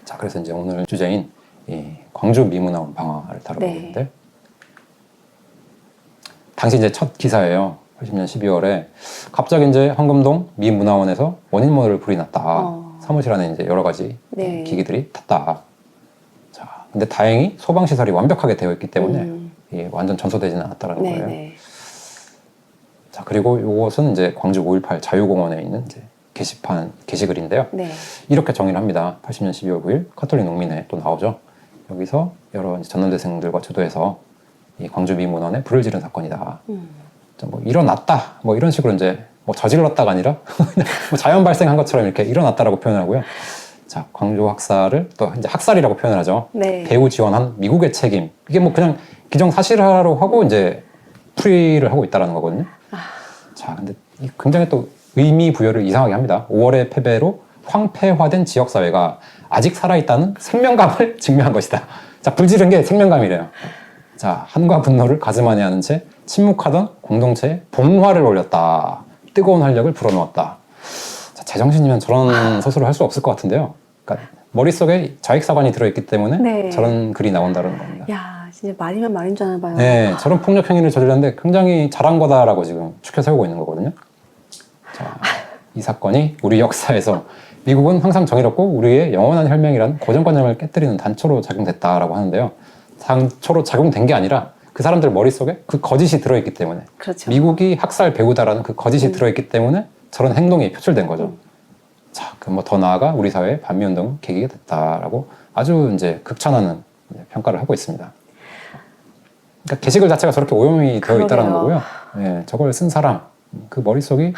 자, 그래서 이제 오늘 주제인 이 광주 미문화원 방화를 다뤄보겠는데, 네. 당시 이제 첫 기사예요. 80년 12월에 갑자기 이제 황금동 미문화원에서 원인모를 불이 났다. 사무실 안에 이제 여러 가지 네. 기기들이 탔다. 자, 근데 다행히 소방 시설이 완벽하게 되어 있기 때문에 이 완전 전소되지는 않았다는 네, 거예요. 네. 자, 그리고 이것은 이제 광주 5.18 자유공원에 있는 이제 게시글인데요. 네. 이렇게 정의를 합니다. 80년 12월 9일 카톨릭 농민회 또 나오죠. 여기서 여러 이제 전남대생들과 주도해서 이 광주 미문원에 불을 지른 사건이다. 뭐 일어났다. 뭐 이런 식으로 이제 뭐 저질렀다가 아니라 뭐 자연 발생한 것처럼 이렇게 일어났다라고 표현하고요. 자, 광주 학살을 또 이제 학살이라고 표현을 하죠. 네. 배후 지원한 미국의 책임. 이게 뭐 그냥 기정사실화로 하고 이제 풀이를 하고 있다라는 거거든요. 자, 근데 굉장히 또 의미 부여를 이상하게 합니다. 5월의 패배로 황폐화된 지역사회가 아직 살아있다는 생명감을 증명한 것이다. 자, 불지른 게 생명감이래요. 자, 한과 분노를 가슴 안에 하는 채 침묵하던 공동체에 봉화를 올렸다. 뜨거운 활력을 불어넣었다. 자, 제정신이면 저런 서술을 할 수 없을 것 같은데요. 그러니까 머릿속에 자익사관이 들어있기 때문에 네. 저런 글이 나온다는 겁니다. 야, 진짜 말이면 말인 줄 알아봐요. 네, 저런 폭력 행위를 저질렀는데 굉장히 잘한 거다라고 지금 추켜 세우고 있는 거거든요. 자, 이 사건이 우리 역사에서 미국은 항상 정의롭고 우리의 영원한 혈맹이란 고정관념을 깨뜨리는 단초로 작용됐다라고 하는데요. 단초로 작용된 게 아니라 그 사람들 머릿속에 그 거짓이 들어있기 때문에, 그렇죠. 미국이 학살 배후다라는 그 거짓이 들어있기 때문에 저런 행동이 표출된 거죠. 자, 그럼 뭐 더 나아가 우리 사회의 반미운동 계기가 됐다라고 아주 이제 극찬하는 평가를 하고 있습니다. 그러니까 게시글 자체가 저렇게 오염이 되어 있다는 거고요. 예, 저걸 쓴 사람 그 머릿속이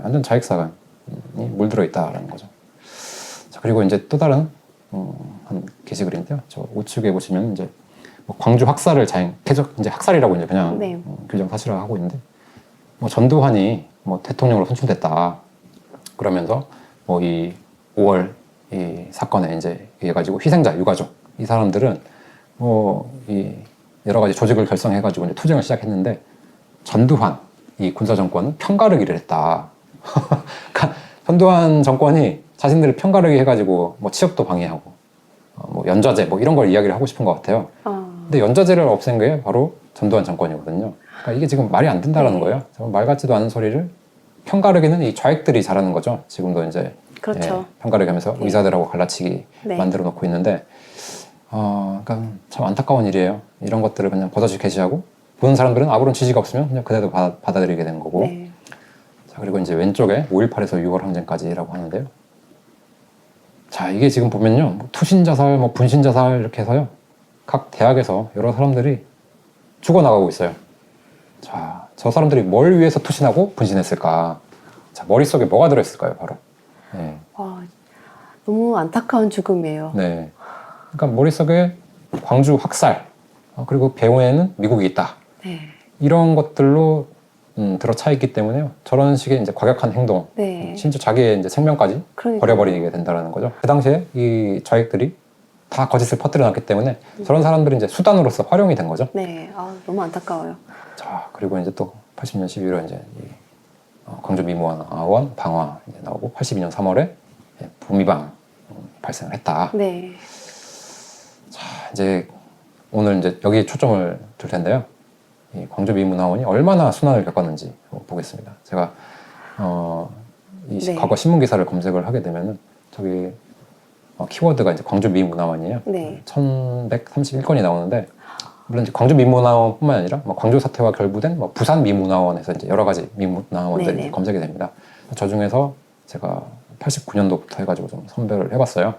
완전 자익사관이 물들어 있다라는 거죠. 자, 그리고 이제 또 다른 한 게시글인데요. 저 우측에 보시면 이제 뭐 광주 학살을 계속 이제 학살이라고 이제 그냥 네. 규정사실화하고 있는데, 뭐 전두환이 뭐 대통령으로 선출됐다 그러면서 뭐 이 5월 이 사건에 이제 의해 가지고 희생자 유가족 이 사람들은 뭐 이 여러 가지 조직을 결성해 가지고 이제 투쟁을 시작했는데, 전두환 이 군사 정권은 편가르기를 했다. 그러니까 전두환 정권이 자신들을 편가르기 해가지고 뭐 취업도 방해하고 뭐 연좌제 뭐 이런 걸 이야기를 하고 싶은 것 같아요. 근데 연좌제를 없앤 게 바로 전두환 정권이거든요. 그러니까 이게 지금 말이 안 된다라는 거예요. 말 같지도 않은 소리를 편가르기는 이 좌익들이 잘하는 거죠. 지금도 이제 그렇죠. 편가르기 하면서 네. 의사들하고 갈라치기 네. 만들어 놓고 있는데, 그러니까 참 안타까운 일이에요. 이런 것들을 그냥 버젓이 게시하고 보는 사람들은 아무런 지지가 없으면 그냥 그대로 받아들이게 된 거고. 네. 자, 그리고 이제 왼쪽에 5.18에서 6월 항쟁까지라고 하는데요. 자, 이게 지금 보면요, 뭐 투신자살, 뭐 분신자살 이렇게 해서요, 각 대학에서 여러 사람들이 죽어나가고 있어요. 자, 저 사람들이 뭘 위해서 투신하고 분신했을까? 자, 머릿속에 뭐가 들어있을까요, 바로? 네. 와, 너무 안타까운 죽음이에요. 네. 그러니까 머릿속에 광주 학살, 그리고 배후에는 미국이 있다. 네. 이런 것들로 들어차 있기 때문에요. 저런 식의 이제 과격한 행동, 네. 심지어 자기의 이제 생명까지 그러니까요. 버려버리게 된다는 거죠. 그 당시에 이 좌익들이 다 거짓을 퍼뜨려놨기 때문에 저런 사람들이 이제 수단으로서 활용이 된 거죠. 네, 너무 안타까워요. 자, 그리고 이제 또 80년 11월 이제 광주 미문화원 방화 이제 나오고, 82년 3월에 부미방 발생을 했다. 네. 자, 이제 오늘 이제 여기에 초점을 둘 텐데요. 이 광주 미문화원이 얼마나 순환을 겪었는지 보겠습니다. 제가 네. 과거 신문 기사를 검색을 하게 되면은 저기 키워드가 이제 광주 미문화원이에요. 네. 1131건이 나오는데, 물론 이제 광주 미문화원뿐만 아니라 뭐 광주 사태와 결부된 뭐 부산 미문화원에서 이제 여러 가지 미문화원들이 네네. 검색이 됩니다. 저 중에서 제가 89년도부터 해가지고 좀 선별을 해봤어요.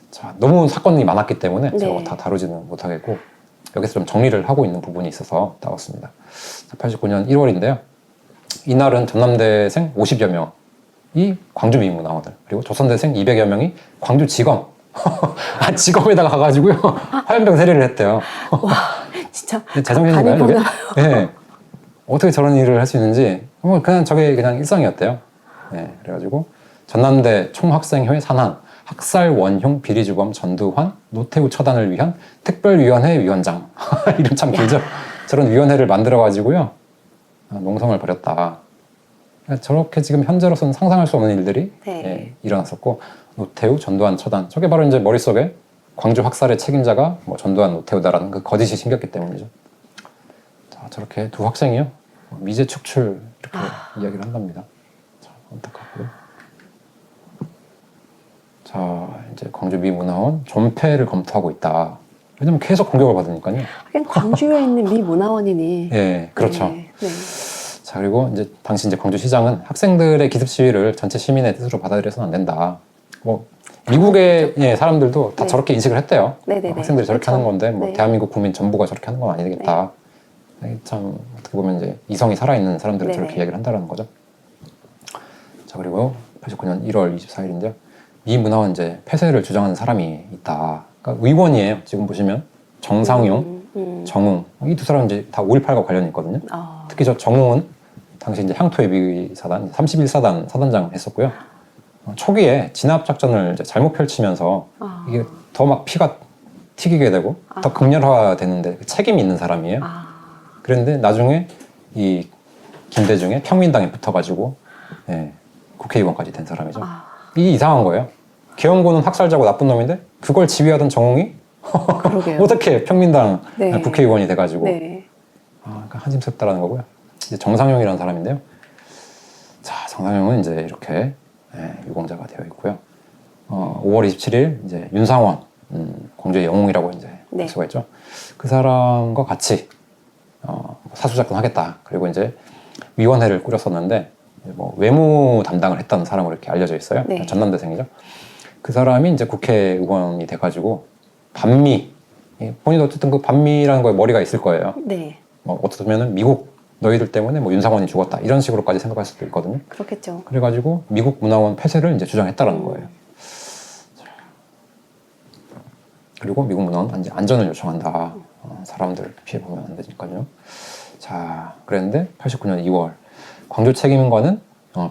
자, 너무 사건이 많았기 때문에 제가 네. 다 다루지는 못하겠고, 여기서 좀 정리를 하고 있는 부분이 있어서 따왔습니다. 89년 1월인데요. 이날은 전남대생 50여 명이 광주 미문화원을, 그리고 조선대생 200여 명이 광주 지검, 지검에다가 가가지고요 화염병 세례를 했대요. 와, 진짜 제정신인가요, 간이 이게? 보나요? 네. 어떻게 저런 일을 할 수 있는지, 그냥 저게 그냥 일상이었대요. 네, 그래가지고 전남대 총학생회 산한 학살 원흉 비리주범 전두환 노태우 처단을 위한 특별위원회 위원장 이름 참 길죠. 저런 위원회를 만들어가지고요 농성을 벌였다. 저렇게 지금 현재로서는 상상할 수 없는 일들이 네. 일어났었고, 노태우, 전두환 처단. 저게 바로 이제 머릿속에 광주 학살의 책임자가 뭐 전두환, 노태우다라는 그 거짓이 심겼기 때문이죠. 자, 저렇게 두 학생이요. 미제 축출 이렇게 이야기를 한답니다. 자, 안타깝고요. 자, 이제 광주 미문화원 존폐를 검토하고 있다. 왜냐면 계속 공격을 받으니까요. 하긴 광주에 있는 미 문화원이니. 예, 그렇죠. 네. 네. 자, 그리고 이제 당시 이제 광주시장은 학생들의 기습 시위를 전체 시민의 뜻으로 받아들여서는 안 된다. 뭐 미국의 예, 사람들도 다 네. 저렇게 인식을 했대요. 네네네. 학생들이 저렇게 그렇죠. 하는 건데 뭐 네. 대한민국 국민 전부가 저렇게 하는 건 아니 되겠다. 참 어떻게 보면 이제 이성이 살아있는 사람들은 네네. 저렇게 이야기를 한다는 거죠. 자, 그리고 89년 1월 24일인데요. 미 문화원 이제 폐쇄를 주장하는 사람이 있다. 그러니까 의원이에요. 지금 보시면 정상용, 정웅 이 두 사람 이제 다 5.18과 관련이 있거든요. 아, 특히 저 정웅은 당시 이제 향토예비 사단 31사단 사단장 했었고요. 초기에 진압 작전을 이제 잘못 펼치면서 아. 이게 더 막 피가 튀기게 되고 더 극렬화되는데 그 책임이 있는 사람이에요. 아, 그런데 나중에 이 김대중의 평민당에 붙어가지고 예, 국회의원까지 된 사람이죠. 아. 이게 이상한 거예요. 계엄군은 학살자고 나쁜 놈인데 그걸 지휘하던 정웅이 그러게요. 어떻게 평민당 네. 국회의원이 돼가지고 네. 그러니까 한심스럽다라는 거고요. 이제 정상용이라는 사람인데요. 자, 정상용은 이제 이렇게 유공자가 되어 있고요. 5월 27일 이제 윤상원 공주의 영웅이라고 이제 네. 할 수가 있죠. 그 사람과 같이 사수작전 하겠다. 그리고 이제 위원회를 꾸렸었는데 뭐 외무 담당을 했다는 사람으로 이렇게 알려져 있어요. 네. 전남대생이죠. 그 사람이 이제 국회의원이 돼가지고 반미 본인도 어쨌든 그 반미라는 거에 머리가 있을 거예요. 네. 어떻게 보면은 미국 너희들 때문에 뭐 윤상원이 죽었다 이런 식으로까지 생각할 수도 있거든요. 그렇겠죠. 그래가지고 미국 문화원 폐쇄를 이제 주장했다라는 거예요. 그리고 미국 문화원 이제 안전을 요청한다. 사람들 피해 보면 안 되니까요. 자, 그랬는데 89년 2월 광주 책임인과는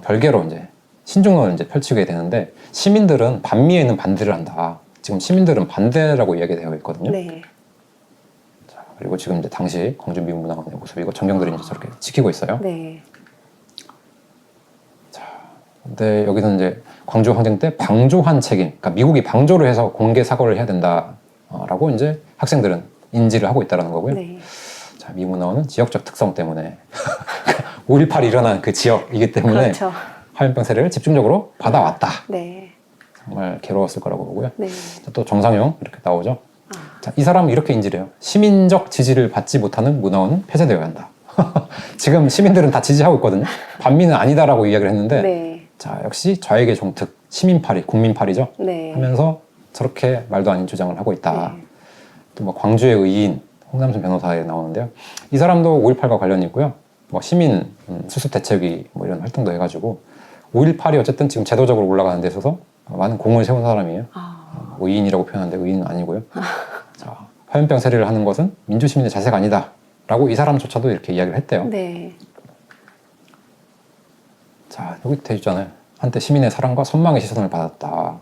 별개로 이제 신중론을 이제 펼치게 되는데 시민들은 반미에는 반대를 한다. 지금 시민들은 반대라고 이야기되어 있거든요. 네. 자, 그리고 지금 이제 당시 광주 미국 문화원의 모습이고 전경들이 이제 저렇게 지키고 있어요. 네. 자, 근데 여기서 이제 광주 항쟁 때 방조한 책임, 그러니까 미국이 방조를 해서 공개 사과를 해야 된다라고 이제 학생들은 인지를 하고 있다라는 거고요. 네. 자, 미문화원은 지역적 특성 때문에 5.18이 일어난 그 지역이기 때문에 그렇죠. 화염병 세례를 집중적으로 받아왔다. 네. 정말 괴로웠을 거라고 보고요. 네. 자, 또 정상용 이렇게 나오죠. 아. 자, 이 사람은 이렇게 인지를 해요. 시민적 지지를 받지 못하는 문화원은 폐쇄되어야 한다. 지금 시민들은 다 지지하고 있거든요. 반미는 아니다라고 이야기를 했는데 네. 자, 역시 좌익의 종특, 시민파리, 국민파리죠. 네. 하면서 저렇게 말도 아닌 주장을 하고 있다. 네. 또 뭐 광주의 의인 홍남순 변호사에 나오는데요. 이 사람도 5.18과 관련이 있고요. 뭐 시민 수습 대책위 뭐 이런 활동도 해가지고 5.18이 어쨌든 지금 제도적으로 올라가는 데 있어서 많은 공을 세운 사람이에요. 아. 의인이라고 표현하는데 의인은 아니고요. 자, 화염병 세례를 하는 것은 민주시민의 자세가 아니다라고 이 사람조차도 이렇게 이야기를 했대요. 네. 자, 여기 돼 있잖아요. 한때 시민의 사랑과 선망의 시선을 받았다.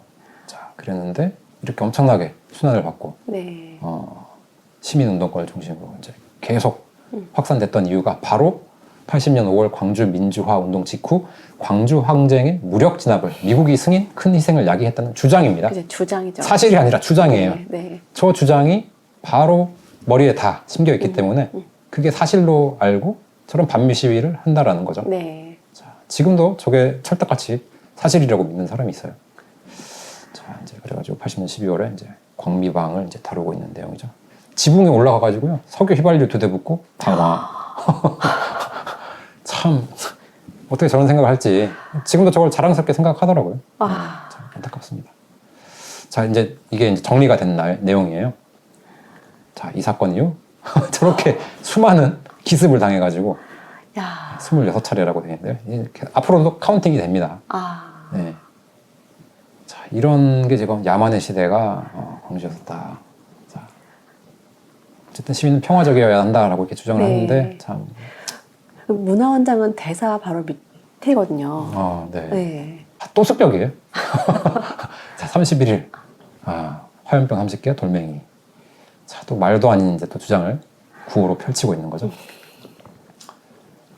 자, 그랬는데 이렇게 엄청나게 순환을 받고 네. 시민운동권을 중심으로 이제 계속 확산됐던 이유가 바로 80년 5월 광주 민주화 운동 직후 광주 항쟁의 무력 진압을 미국이 승인 큰 희생을 야기했다는 주장입니다. 이제 주장이죠. 사실이 아니라 주장이에요. 네. 네. 저 주장이 바로 머리에 다 심겨 있기 때문에 그게 사실로 알고 저런 반미 시위를 한다라는 거죠. 네. 자, 지금도 저게 찰떡같이 사실이라고 믿는 사람이 있어요. 자, 이제 그래가지고 80년 12월에 이제 광미방을 이제 다루고 있는 내용이죠. 지붕에 올라가가지고요 석유 휘발유 2대 붓고 방화. 참 어떻게 저런 생각을 할지 지금도 저걸 자랑스럽게 생각하더라고요. 아. 참 안타깝습니다. 자, 이제 이게 이제 정리가 된 내용이에요. 자, 이 사건 이후 저렇게 수많은 기습을 당해가지고 야. 26차례라고 되어 있는데요. 이렇게 앞으로도 카운팅이 됩니다. 아. 네. 자, 이런 게 지금 야만의 시대가 광주였었다. 자, 어쨌든 시민은 평화적이어야 한다라고 이렇게 주장을 네. 하는데 참. 문화원장은 대사 바로 밑에거든요. 네. 네. 또 습격이에요. 자, 31일. 화염병 30개, 돌멩이. 자, 또 말도 아닌 이제 또 주장을 구호로 펼치고 있는 거죠.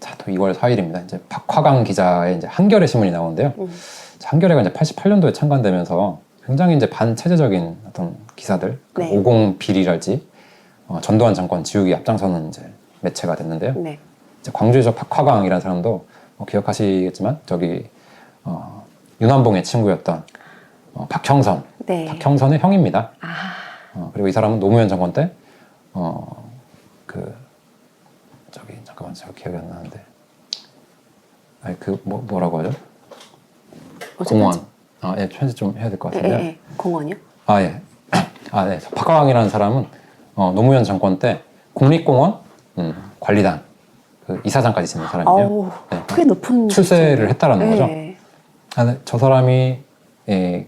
자, 또 2월 4일입니다. 이제 박화강 기자의 이제 한겨레 신문이 나오는데요. 한겨레가 이제 88년도에 창간되면서 굉장히 이제 반체제적인 어떤 기사들, 그 네. 50 비리랄지 전두환 정권 지우기 앞장서는 이제 매체가 됐는데요. 네. 이제 광주에서 박화광이라는 사람도 기억하시겠지만 저기 윤한봉의 친구였던 박형선, 네. 박형선의 형입니다. 아, 그리고 이 사람은 노무현 정권 때 그 저기 잠깐만 제가 기억이 안 나는데 아니 그 뭐라고 하죠? 공무원. 예, 편집 좀 해야 될 것 같은데요. 예, 예. 공원이요? 아, 예. 아, 네. 박화광이라는 사람은 노무현 정권 때 국립공원 관리단 그 이사장까지 지낸 사람이에요. 어우, 네. 꽤 높은 출세를 직종이네요. 했다라는 거죠. 네. 저 사람이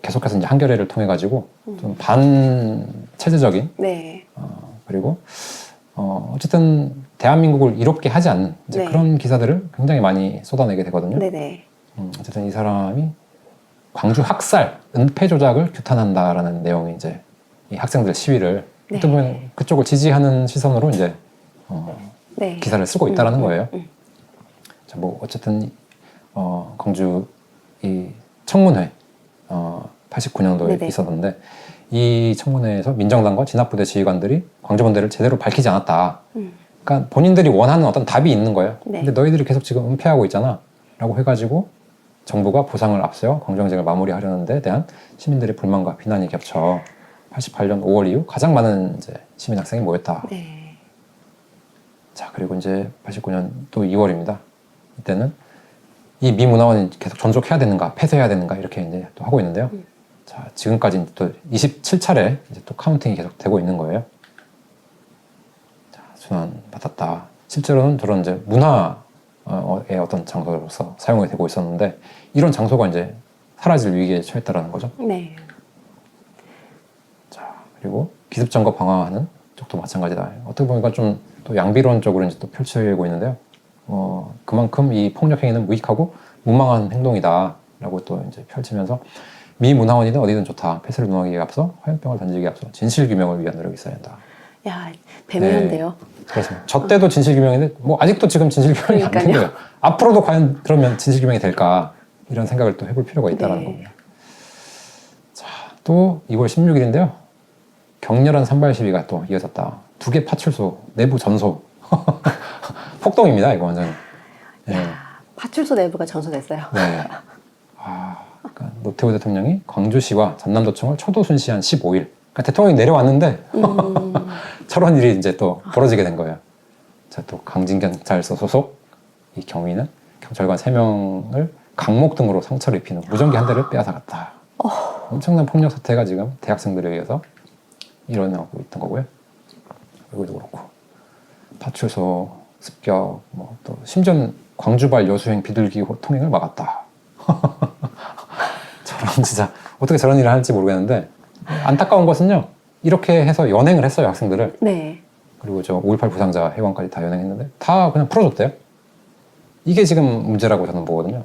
계속해서 이제 한겨레를 통해 가지고 좀 반체제적인 네. 그리고 어쨌든 대한민국을 이롭게 하지 않는 이제 네. 그런 기사들을 굉장히 많이 쏟아내게 되거든요. 네네. 어쨌든 이 사람이 광주 학살, 은폐 조작을 규탄한다라는 내용이 이제 이 학생들 시위를 네. 어떤 보면 그쪽을 지지하는 시선으로 이제 네. 기사를 쓰고 있다라는 거예요. 자, 뭐 어쨌든 광주 이 청문회 89년도에 네네. 있었는데 이 청문회에서 민정당과 진압부대 지휘관들이 광주본대를 제대로 밝히지 않았다. 그러니까 본인들이 원하는 어떤 답이 있는 거예요. 네. 근데 너희들이 계속 지금 은폐하고 있잖아. 라고 해가지고 정부가 보상을 앞세워 광주항쟁을 마무리하려는 데 대한 시민들의 불만과 비난이 겹쳐 88년 5월 이후 가장 많은 이제 시민 학생이 모였다. 네. 자, 그리고 이제 89년 또 2월입니다. 이때는 이 미 문화원이 계속 존속해야 되는가, 폐쇄해야 되는가 이렇게 이제 또 하고 있는데요. 자, 지금까지 또 27차례 이제 또 카운팅이 계속 되고 있는 거예요. 자, 순환 받았다. 실제로는 저런 이제 문화의 어떤 장소로서 사용이 되고 있었는데 이런 장소가 이제 사라질 위기에 처했다라는 거죠. 네. 자, 그리고 기습점거 방어하는 쪽도 마찬가지다. 어떻게 보니까 좀 또 양비론적으로 이제 또 펼치고 있는데요. 그만큼 이 폭력 행위는 무익하고 무망한 행동이다라고 또 이제 펼치면서 미 문화원이든 어디든 좋다. 폐쇄를 논하기에 앞서 화염병을 던지기에 앞서 진실 규명을 위한 노력이 있어야 한다. 야, 배면한데요. 그렇습니다. 저 때도 진실 규명인데 뭐 아직도 지금 진실 규명이 안 된 그러니까요. 거예요. 앞으로도 과연 그러면 진실 규명이 될까 이런 생각을 또 해볼 필요가 있다는 네. 겁니다. 자, 또 2월 16일인데요. 격렬한 산발 시위가 또 이어졌다. 2개 파출소 내부 전소 폭동입니다. 이거 완전. 네. 파출소 내부가 전소됐어요. 네. 그러니까 노태우 대통령이 광주시와 전남도청을 초도 순시한 15일. 그러니까 대통령이 내려왔는데 저런 일이 이제 또 벌어지게 된 거예요. 자, 또 강진경찰서 소속 이 경위는 경찰관 3명을 강목 등으로 상처를 입히는 무전기 한 대를 빼앗아갔다. 엄청난 폭력 사태가 지금 대학생들에 의해서 일어나고 있던 거고요. 여기도 그렇고 파출소 습격, 뭐 또 심지어는 광주발 여수행 비둘기 통행을 막았다. 저런 진짜 어떻게 저런 일을 할지 모르겠는데 안타까운 것은요. 이렇게 해서 연행을 했어요 학생들을. 네. 그리고 저 5.18 부상자 회관까지 다 연행했는데 다 그냥 풀어줬대요. 이게 지금 문제라고 저는 보거든요.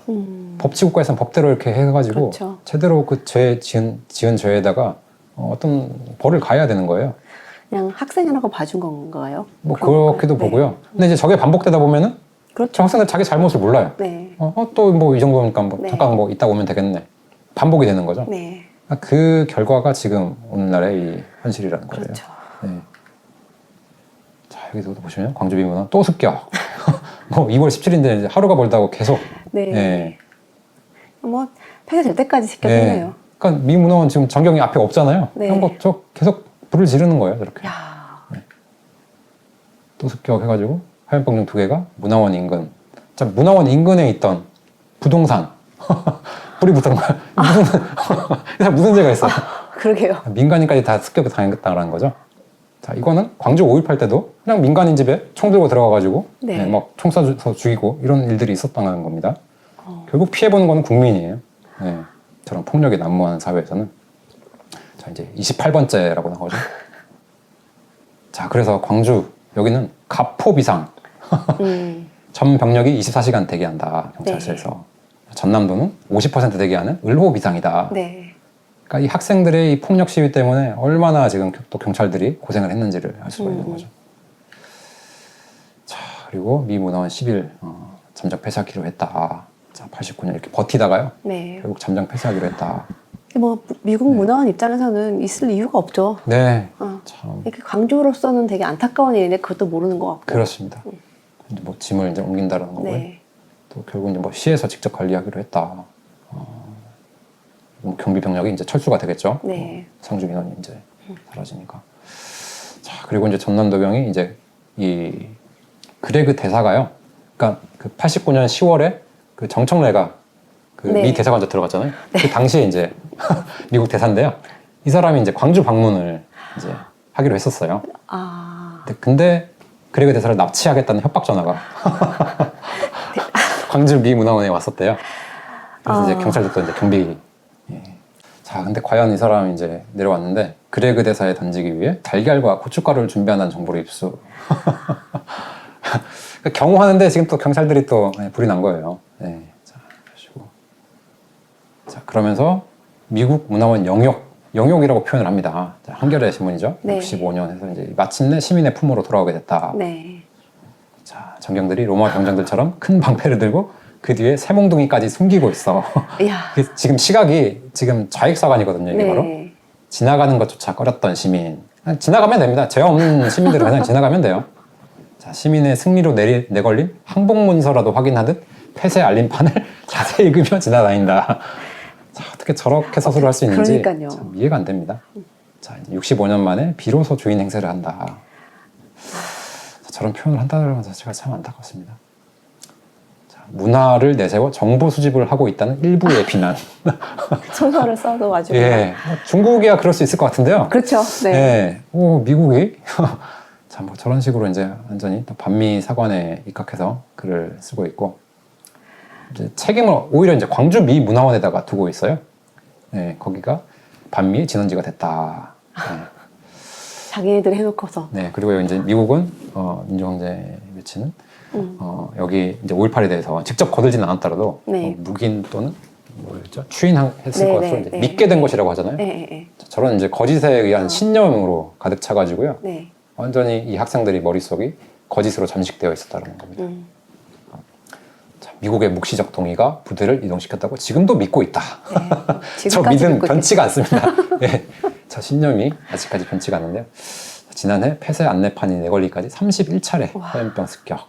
법치국가에서는 법대로 이렇게 해가지고 그렇죠. 제대로 그 죄 지은 죄에다가 어떤 벌을 가해야 되는 거예요. 그냥 학생이라고 봐준 건가요? 뭐 그런 그렇기도 건가요? 보고요. 근데 이제 저게 반복되다 보면은 저 그렇죠. 학생들 자기 잘못을 몰라요. 네. 또 뭐 이 정도니까 뭐 네. 잠깐 뭐 이따 오면 되겠네. 반복이 되는 거죠. 네. 그 결과가 지금 오늘날의 이 현실이라는 거예요. 그렇죠. 네. 자, 여기서 보시면 광주 비문화 또 습격. 뭐 2월 17일인데 이제 하루가 멀다고 계속. 네. 네. 뭐 폐쇄될 때까지 지켜보네요. 그러니까 미 문화원 지금 전경이 앞에 없잖아요. 네. 그냥 저 계속 불을 지르는 거예요. 저렇게. 야. 또 습격해가지고 화염병 중 2개가 문화원 인근. 자, 문화원 인근에 있던 부동산 불이 붙은 거야. 무슨 죄가 있어요? 그러게요. 민간인까지 다 습격을 당했다는 거죠. 자, 이거는 광주 5.18 때도 그냥 민간인 집에 총 들고 들어가가지고 네. 막 총 쏴서 죽이고 이런 일들이 있었다는 겁니다. 결국 피해보는 거는 국민이에요. 네. 저런 폭력이 난무하는 사회에서는. 자, 이제 28번째라고 나오죠. 자, 그래서 광주 여기는 가포비상 전 병력이 24시간 대기한다 경찰서에서. 전남도는 50% 대기하는 을호비상이다. 네. 그러니까 이 학생들의 이 폭력 시위 때문에 얼마나 지금 또 경찰들이 고생을 했는지를 알 수가 있는 거죠. 자, 그리고 미 문화원 10일 잠적 폐쇄하기로 했다. 자, 89년 이렇게 버티다가요. 네. 결국 잠정 폐쇄하기로 했다. 뭐 미국 문화원 입장에서는 있을 이유가 없죠. 네, 어. 참 이렇게 광주로서는 되게 안타까운 일인데 그것도 모르는 것 같고. 그렇습니다. 이제 뭐 짐을 이제 옮긴다는 거고요. 네. 또 결국 이제 뭐 시에서 직접 관리하기로 했다. 뭐 경비 병력이 이제 철수가 되겠죠. 네. 상주 민원이 이제 사라지니까. 자, 그리고 이제 전남도병이 이제 이 그레그 대사가요. 그러니까 그 89년 10월에 그 정청래가 그 네. 미 대사관에 들어갔잖아요. 그 당시에 이제 미국 대사인데요. 이 사람이 이제 광주 방문을 이제 하기로 했었어요. 아. 근데 그레그 대사를 납치하겠다는 협박 전화가 광주 미 문화원에 왔었대요. 그래서 이제 경찰들도 이제 경비. 예. 자, 근데 과연 이 사람이 이제 내려왔는데 그레그 대사에 던지기 위해 달걀과 고춧가루를 준비한다는 정보를 입수. 경호하는데 지금 또 경찰들이 또 불이 난 거예요. 네. 자, 자, 그러면서 미국 문화원 영욕이라고 표현을 합니다. 자, 한겨레 신문이죠. 네. 65년 해서 이제 마침내 시민의 품으로 돌아오게 됐다. 네. 자, 정경들이 로마 병장들처럼 큰 방패를 들고 그 뒤에 새몽둥이까지 숨기고 있어. 이야. 지금 시각이 지금 좌익사관이거든요. 이게 네. 바로 지나가는 것조차 꺼렸던 시민. 그냥 지나가면 됩니다. 죄 없는 시민들은 그냥 지나가면 돼요. 자, 시민의 승리로 내걸린 항복문서라도 확인하듯 폐쇄 알림판을 자세히 읽으며 지나다닌다. 자, 어떻게 저렇게 서술을 할 수 있는지 그러니까요. 참 이해가 안 됩니다. 자, 65년 만에 비로소 주인 행세를 한다. 자, 저런 표현을 한다는 것 자체가 참 안타깝습니다. 자, 문화를 내세워 정보 수집을 하고 있다는 일부의 비난. 소설을 써도 아주. 예, 중국이야 그럴 수 있을 것 같은데요. 그렇죠. 네. 예, 오, 미국이 자, 뭐 저런 식으로 이제 완전히 또 반미 사관에 입각해서 글을 쓰고 있고 이제 책임을 오히려 이제 광주 미 문화원에다가 두고 있어요. 예, 거기가 반미의 진원지가 됐다. 자기네들이 해놓고서. 네, 그리고 이제 미국은 민주경제 매체는 여기 이제 5.18에 대해서 직접 거들지는 않았더라도 네. 묵인 또는 뭐였죠? 추인했을 네, 것으로 네, 이제 네. 믿게 된 것이라고 하잖아요. 네, 네, 네. 자, 저런 이제 거짓에 의한 신념으로 가득 차가지고요. 네. 완전히 이 학생들이 머릿속이 거짓으로 잠식되어 있었다는 겁니다. 자, 미국의 묵시적 동의가 부대를 이동시켰다고 지금도 믿고 있다. 네. 저 지금까지 믿음 믿고 변치가 않습니다. 예, 저 신념이 아직까지 변치가 않는데요. 지난해 폐쇄 안내판이 내걸리기까지 31차례 와. 화염병 습격,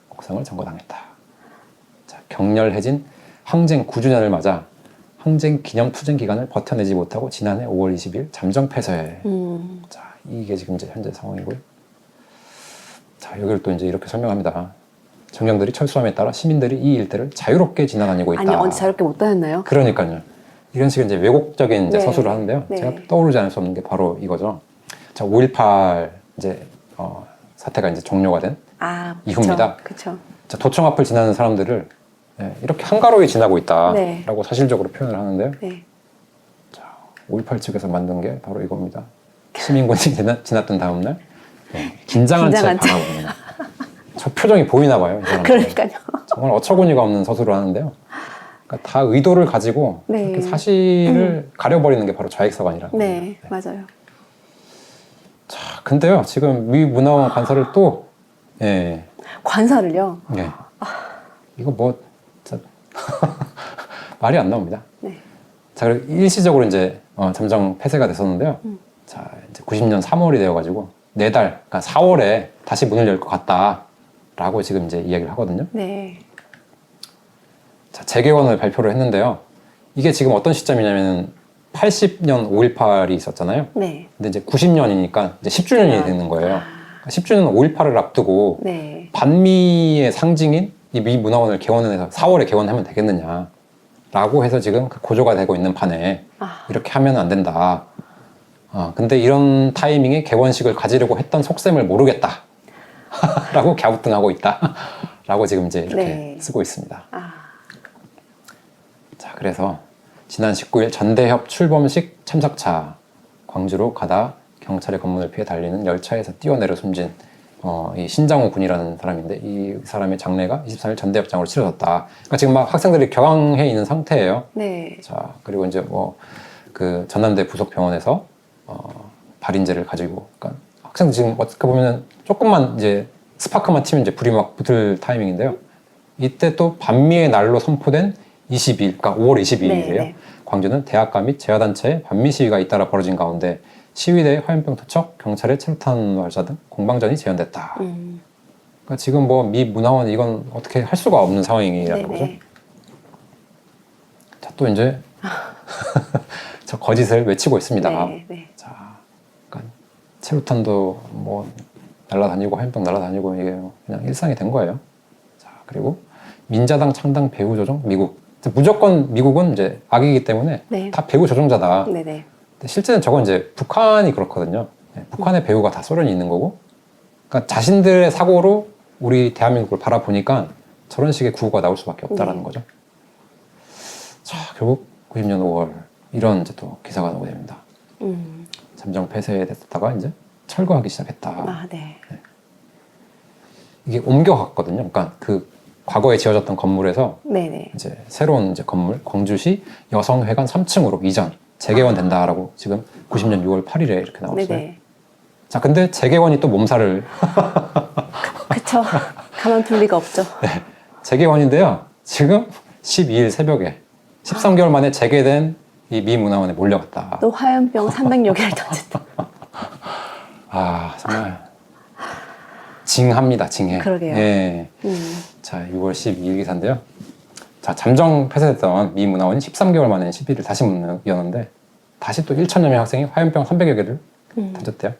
국상을 점거당했다. 자, 격렬해진 항쟁 9주년을 맞아 항쟁 기념 투쟁 기간을 버텨내지 못하고 지난해 5월 20일 잠정 폐쇄. 자, 이게 지금 이제 현재 상황이고요. 자, 여기를 또 이제 이렇게 설명합니다. 정경들이 철수함에 따라 시민들이 이 일대를 자유롭게 지나다니고 있다. 아니, 언제 자유롭게 못 다녔나요? 그러니까요. 이런 식의 이제 왜곡적인 이제 네. 서술을 하는데요. 네. 제가 떠오르지 않을 수 없는 게 바로 이거죠. 자, 5.18 이제 사태가 이제 종료가 된 아, 이후입니다. 그렇죠. 자, 도청 앞을 지나는 사람들을 이렇게 한가로이 지나고 있다라고 네. 사실적으로 표현을 하는데요. 네. 5.18 측에서 만든 게 바로 이겁니다. 시민군이 지났던 다음 날 긴장한 채 긴장한 채. 바라보는 저 표정이 보이나 봐요. 이 사람들. 그러니까요. 정말 어처구니가 없는 서술을 하는데요. 그러니까 다 의도를 가지고 네. 이렇게 사실을 가려버리는 게 바로 좌익사관이라는 네, 겁니다. 맞아요. 자, 근데요, 지금 미 문화원 관사를 또, 관사를요? 예. 이거 뭐, 진짜 말이 안 나옵니다. 네. 자, 그리고 일시적으로 이제 잠정 폐쇄가 됐었는데요. 자, 이제 90년 3월이 되어가지고 4달, 그러니까 4월에 다시 문을 열 것 같다라고 지금 이제 이야기를 하거든요. 네. 자, 재개원을 발표를 했는데요. 이게 지금 어떤 시점이냐면 80년 5.18이 있었잖아요. 네. 근데 이제 90년이니까 이제 10주년이 되는 거예요. 10주년 5.18을 앞두고 네. 반미의 상징인 이 미 문화원을 개원해서 4월에 개원하면 되겠느냐라고 해서 지금 그 고조가 되고 있는 판에 이렇게 하면 안 된다. 근데 이런 타이밍에 개원식을 가지려고 했던 속셈을 모르겠다. 라고 갸우뚱하고 있다. 라고 지금 이제 이렇게 네. 쓰고 있습니다. 자, 그래서 지난 19일 전대협 출범식 참석차 광주로 가다 경찰의 검문을 피해 달리는 열차에서 뛰어내려 숨진 이 신장호 군이라는 사람인데 이 사람의 장례가 23일 전대협장으로 치러졌다. 그러니까 지금 막 학생들이 격앙해 있는 상태예요. 네. 자, 그리고 이제 뭐 그 전남대 부속 병원에서 발인제를 가지고, 그러니까 학생들 지금 어떻게 보면은 조금만 이제 스파크만 튀면 이제 불이 막 붙을 타이밍인데요. 이때 또 반미의 날로 선포된 20일, 그러니까 5월 22일이에요. 네. 광주는 대학가 및 재화단체의 반미 시위가 잇따라 벌어진 가운데 시위대의 화염병 투척, 경찰의 체류탄 발사 등 공방전이 재현됐다. 그러니까 지금 뭐 미 문화원 이건 어떻게 할 수가 없는 상황이라는 거죠. 자, 또 이제 저 거짓을 외치고 있습니다. 네. 자, 그러니까 체류탄도 뭐 날아다니고 화염병 날아다니고 이게 그냥 일상이 된 거예요. 자, 그리고 민자당 창당 배후 조종 미국. 무조건 미국은 이제 악이기 때문에 네. 다 배후 조종자다. 네네. 근데 실제는 저건 이제 북한이 그렇거든요. 북한의 배후가 다 소련이 있는 거고, 그러니까 자신들의 사고로 우리 대한민국을 바라보니까 저런 식의 구호가 나올 수밖에 없다라는 거죠. 자, 결국 90년 5월 이런 이제 또 기사가 나오게 됩니다. 잠정 폐쇄됐다가 이제 철거하기 시작했다. 아, 네. 이게 옮겨갔거든요. 그러니까 그 과거에 지어졌던 건물에서 네네. 이제 새로운 이제 건물 광주시 여성회관 3층으로 이전 재개원된다라고 지금 90년 6월 8일에 이렇게 나왔어요. 네네. 자, 근데 재개원이 또 몸살을 그쵸. 가만둘 리가 없죠. 네, 재개원인데요. 지금 12일 새벽에 13개월 만에 재개된 이 미 문화원에 몰려갔다. 또 화염병 300여 개를 던졌다. 아, 정말 징합니다. 징해. 그러게요. 예. 자, 6월 12일 기사인데요. 자, 잠정 폐쇄됐던 미 문화원이 13개월 만에 11일 다시 문을 여는데 다시 또 1천여 명 학생이 화염병 300여 개를 던졌대요.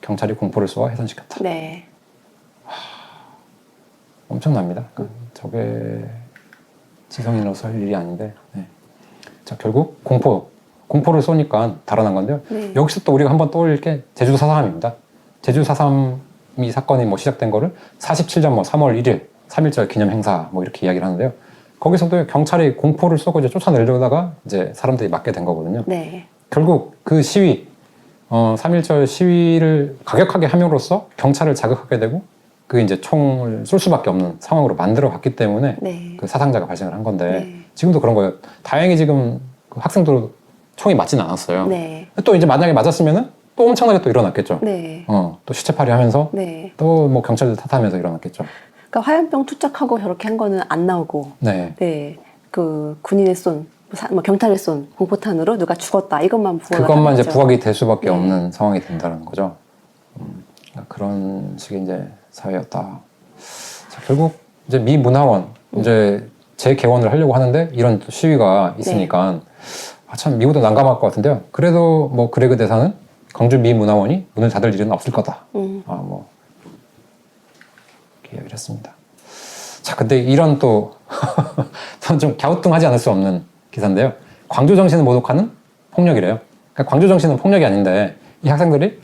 경찰이 공포를 쏘아 훼손시켰다. 네. 엄청납니다. 그러니까 저게 지성인으로서 할 일이 아닌데. 네. 자, 결국 공포를 쏘니까 달아난 건데요. 네. 여기서 또 우리가 한번 떠올릴 게 제주 4.3입니다. 제주 4.3이 사건이 뭐 시작된 거를 47년 뭐 3월 1일 3.1절 기념 행사 뭐 이렇게 이야기를 하는데요. 거기서도 경찰이 공포를 쏘고 이제 쫓아내려다가 이제 사람들이 맞게 된 거거든요. 네. 결국 그 시위, 3.1절 시위를 가격하게 함으로써 경찰을 자극하게 되고 그게 이제 총을 쏠 수밖에 없는 상황으로 만들어 갔기 때문에 네. 그 사상자가 발생을 한 건데 네. 지금도 그런 거예요. 다행히 지금 그 학생들도 총이 맞지는 않았어요. 네. 또 이제 만약에 맞았으면은 또 엄청나게 또 일어났겠죠. 네. 또 시체팔이 하면서 네. 또 뭐 경찰들 탓하면서 일어났겠죠. 그러니까 화염병 투척하고 저렇게 한 거는 안 나오고, 네. 네. 그 군인의 쏜, 뭐 경찰의 쏜 공포탄으로 누가 죽었다. 이것만 부각을 그것만 이제 하겠죠. 부각이 될 수밖에 네. 없는 상황이 된다는 거죠. 그런 식의 이제 사회였다. 자, 결국 이제 미 문화원 이제 재개원을 하려고 하는데 이런 또 시위가 있으니까 아, 참 미국도 난감할 것 같은데요. 그래도 뭐 그레그 대사는 광주 미 문화원이 문을 닫을 일은 없을 거다. 뭐 이렇게 이야기를 했습니다. 자, 근데 이런 또 저는 좀 갸우뚱하지 않을 수 없는 기사인데요. 광주 정신을 모독하는 폭력이래요. 그러니까 광주 정신은 폭력이 아닌데 이 학생들이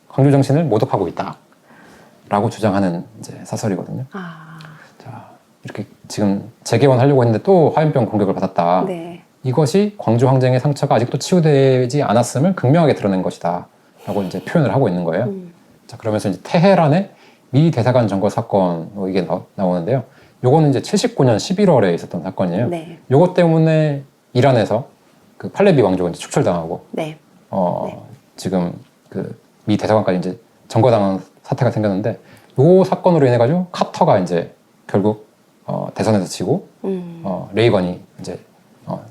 광주 정신을 모독하고 있다라고 주장하는 이제 사설이거든요. 아, 자, 이렇게 지금 재개원하려고 했는데 또 화염병 공격을 받았다. 네. 이것이 광주 항쟁의 상처가 아직도 치유되지 않았음을 극명하게 드러낸 것이다. 라고 이제 표현을 하고 있는 거예요. 자, 그러면서 이제 테헤란의 미 대사관 점거 사건, 뭐 이게 나오는데요. 요거는 이제 79년 11월에 있었던 사건이에요. 네. 요것 때문에 이란에서 그 팔레비 왕조가 이제 축출당하고, 네. 지금 그 미 대사관까지 이제 점거당한 사태가 생겼는데, 요 사건으로 인해가지고 카터가 이제 결국 대선에서 지고, 레이건이 이제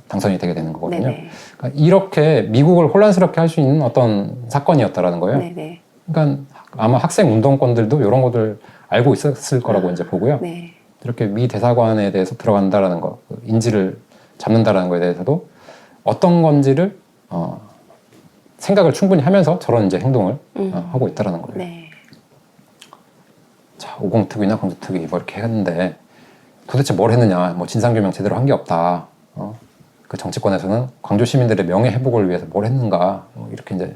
당선이 되게 되는 거거든요. 네네. 그러니까 이렇게 미국을 혼란스럽게 할 수 있는 어떤 사건이었다라는 거예요. 네네. 그러니까 아마 학생 운동권들도 이런 것들 알고 있었을 거라고 이제 보고요. 네. 이렇게 미 대사관에 대해서 들어간다라는 거, 그 인지를 잡는다라는 거에 대해서도 어떤 건지를 생각을 충분히 하면서 저런 이제 행동을 하고 있다라는 거예요. 네. 자, 50특위나 광주특위 뭐 이렇게 했는데 도대체 뭘 했느냐? 뭐 진상규명 제대로 한 게 없다. 그 정치권에서는 광주 시민들의 명예 회복을 위해서 뭘 했는가? 이렇게 이제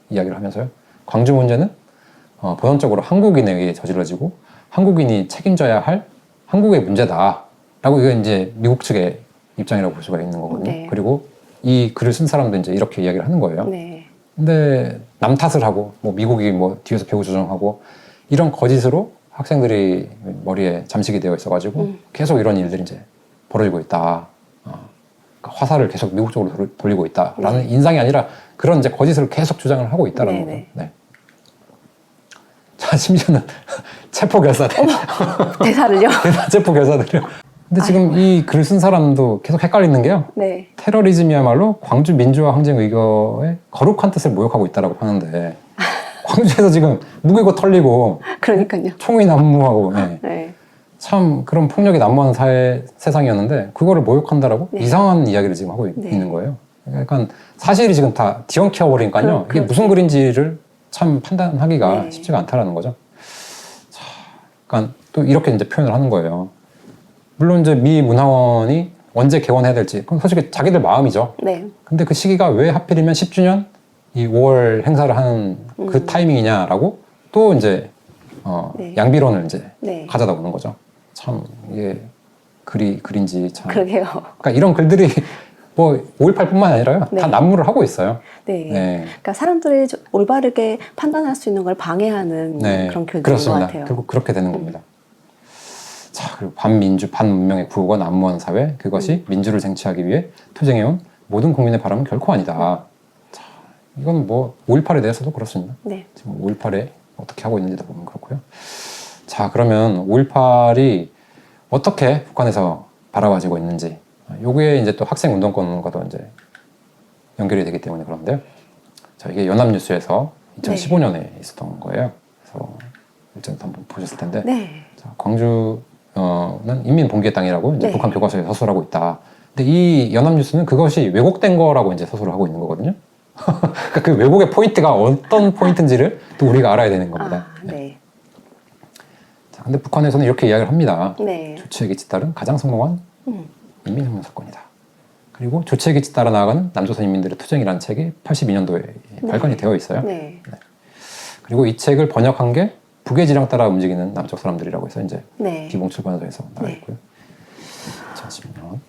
이야기를 하면서요. 광주 문제는 본원적으로 한국인에 의해 저질러지고 한국인이 책임져야 할 한국의 문제다라고 이게 이제 미국 측의 입장이라고 볼 수가 있는 거거든요. 네. 그리고 이 글을 쓴 사람도 이제 이렇게 이야기를 하는 거예요. 네. 근데 남 탓을 하고 뭐 미국이 뭐 뒤에서 배후 조정하고 이런 거짓으로 학생들이 머리에 잠식이 되어 있어가지고 계속 이런 일들이 이제 벌어지고 있다. 그러니까 화살을 계속 미국 쪽으로 돌리고 있다라는 인상이 아니라 그런 이제 거짓을 계속 주장을 하고 있다라는 거예요. 네. 자, 심지어는 체포 결사대. 대사를요? 체포 결사들이요. 근데 지금 이 글 쓴 사람도 계속 헷갈리는 게요. 네. 테러리즘이야말로 광주 민주화 항쟁 의거의 거룩한 뜻을 모욕하고 있다라고 하는데 광주에서 지금 무기고 털리고 그러니까요. 총이 난무하고 네. 네. 참 그런 폭력이 난무하는 세상이었는데 그거를 모욕한다라고 네. 이상한 이야기를 지금 하고 네. 있는 거예요. 그러니까 사실이 지금 다 뒤엉켜 버리니까요. 이게 그렇죠. 무슨 글인지를 참 판단하기가 네. 쉽지가 않다라는 거죠. 자, 그러니까 또 이렇게 이제 표현을 하는 거예요. 물론 이제 미 문화원이 언제 개원해야 될지 그건 솔직히 자기들 마음이죠. 네. 근데 그 시기가 왜 하필이면 10주년 이 5월 행사를 하는 그 타이밍이냐라고 또 이제 네. 양비론을 이제 네. 가져다 보는 거죠. 참 이게 글인지 참. 그러게요. 그러니까 이런 글들이 뭐 5.18뿐만 아니라요. 네. 다 난무를 하고 있어요. 네. 네. 그러니까 사람들이 올바르게 판단할 수 있는 걸 방해하는 네. 그런 글들인 것 그렇습니다. 같아요. 결국 그렇게 되는 겁니다. 자, 그리고 반민주, 반문명의 구호가 난무한 사회, 그것이 민주를 쟁취하기 위해 투쟁해온 모든 국민의 바람은 결코 아니다. 자, 이건 뭐 5.18에 대해서도 그렇습니다. 네. 지금 5.18에 어떻게 하고 있는지도 보면 그렇고요. 자, 그러면 5.18이 어떻게 북한에서 바라봐지고 있는지, 요게 이제 또 학생 운동권과도 이제 연결이 되기 때문에 그런데요. 자, 이게 연합뉴스에서 2015년에 있었던 거예요. 그래서 일전에 한번 보셨을 텐데, 네. 자, 광주는 인민봉기의 땅이라고 이제 네. 북한 교과서에 서술하고 있다. 근데 이 연합뉴스는 그것이 왜곡된 거라고 이제 서술을 하고 있는 거거든요. 그러니까 그 왜곡의 포인트가 어떤 포인트인지를 또 우리가 알아야 되는 겁니다. 아, 네. 자, 근데 북한에서는 이렇게 이야기를 합니다. 네. 조치에 따른 가장 성공한 인민혁명 사건이다. 그리고 조치에 따라 나아가는 남조선 인민들의 투쟁이라는 책이 82년도에 발간이 되어 있어요. 네. 그리고 이 책을 번역한 게 북의 지령 따라 움직이는 남쪽 사람들이라고 해서 이제 네. 기봉출판사에서 나와 있고요. 네. 2010년.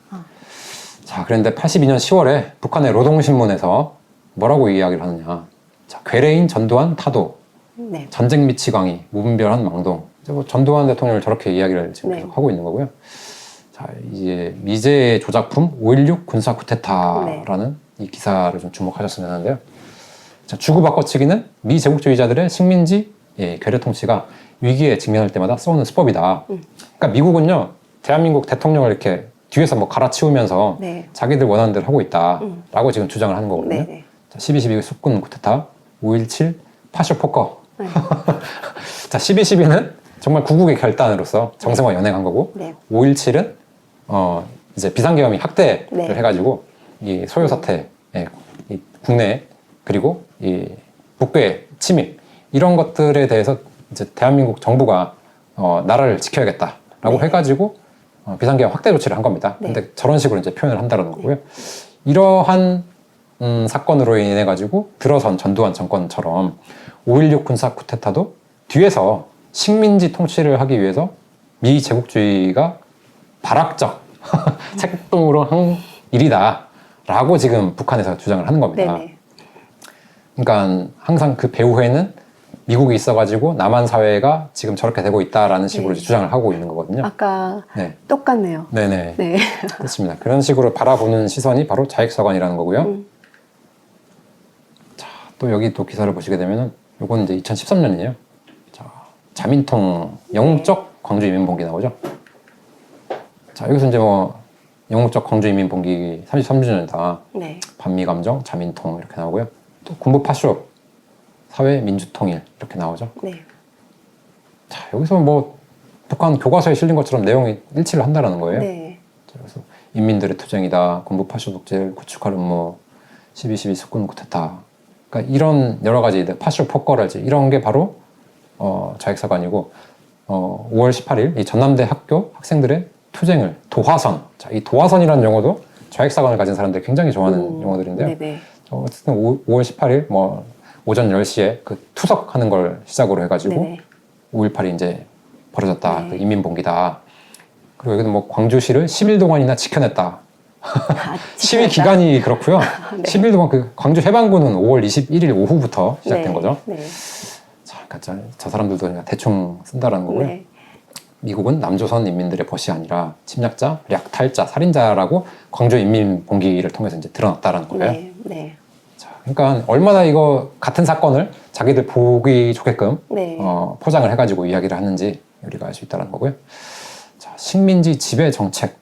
자, 그런데 82년 10월에 북한의 노동신문에서 뭐라고 이야기를 하느냐. 자, 괴뢰인 전두환 타도, 네. 전쟁 미치 강의, 무분별한 망동. 이제 뭐 전두환 대통령을 저렇게 이야기를 지금 네. 계속 하고 있는 거고요. 자, 이제 미제의 조작품 5.16 군사 쿠데타라는 이 기사를 좀 주목하셨으면 하는데요. 자, 주고받고치기는 미 제국주의자들의 식민지 괴뢰 통치가 위기에 직면할 때마다 써오는 수법이다. 그러니까 미국은요, 대한민국 대통령을 이렇게 뒤에서 뭐 갈아치우면서 네. 자기들 원하는 대로 하고 있다라고 지금 주장을 하는 거거든요. 네. 네. 자, 12.12 숙군 쿠데타, 5.17 파쇼 포커. 네. 자, 12.12는 정말 구국의 결단으로서 정성화 연행한 거고, 네. 5.17은 이제 비상계엄이 확대를 네. 해가지고 이 소요 사태, 이 국내 그리고 이 북괴 침입 이런 것들에 대해서 이제 대한민국 정부가 나라를 지켜야겠다라고 네. 해가지고 비상계엄 확대 조치를 한 겁니다. 네. 근데 저런 식으로 이제 표현을 한다는 거고요. 이러한 사건으로 인해 가지고 들어선 전두환 정권처럼 5.16 군사 쿠데타도 뒤에서 식민지 통치를 하기 위해서 미 제국주의가 발악적 책동으로 한 일이다라고 지금 북한에서 주장을 하는 겁니다. 네네. 그러니까 항상 그 배후에는 미국이 있어가지고 남한 사회가 지금 저렇게 되고 있다라는 식으로 네. 주장을 하고 있는 거거든요. 아까 네, 똑같네요. 네네, 네. 그렇습니다. 그런 식으로 바라보는 시선이 바로 자익사관이라는 거고요. 자, 또 여기 또 기사를 보시게 되면은 요건 이제 2013년이에요. 자, 자민통 영웅적 광주 이민봉기 나오죠. 자, 여기서 이제 뭐 영웅적 광주 이민봉기 33주년이다. 네. 반미감정, 자민통 이렇게 나오고요. 또 군부 파쇼, 사회 민주통일 이렇게 나오죠. 네. 자, 여기서 뭐 북한 교과서에 실린 것처럼 내용이 일치를 한다라는 거예요. 네. 자, 그래서 인민들의 투쟁이다, 군부 파쇼 독재를 구축할 음모, 12.12 숙군 쿠데타. 그러니까 이런 여러 가지 파쇼 폭거랄지 이런 게 바로 자익사관이고 5월 18일 이 전남대 학교 학생들의 투쟁을 도화선. 자, 이 도화선이라는 용어도 자익사관을 가진 사람들이 굉장히 좋아하는 용어들인데요. 네네. 어쨌든 5월 18일 뭐 오전 10시에 그 투석하는 걸 시작으로 해가지고 네네. 5.18이 이제 벌어졌다. 네. 그 인민봉기다. 그리고 여기도 뭐 광주시를 10일 동안이나 지켜냈다. 아, 시위 기간이 그렇고요. 네. 10일 동안 그 광주 해방군은 5월 21일 오후부터 시작된 네. 거죠. 네. 자, 그러니까 저 사람들도 그냥 대충 쓴다라는 거고요. 네. 미국은 남조선 인민들의 벗이 아니라 침략자, 약탈자, 살인자라고 광주 인민봉기를 통해서 이제 드러났다라는 거예요. 네. 네. 자, 그러니까 얼마나 이거 같은 사건을 자기들 보기 좋게끔 네. 포장을 해가지고 이야기를 하는지 우리가 알 수 있다는 거고요. 자, 식민지 지배 정책.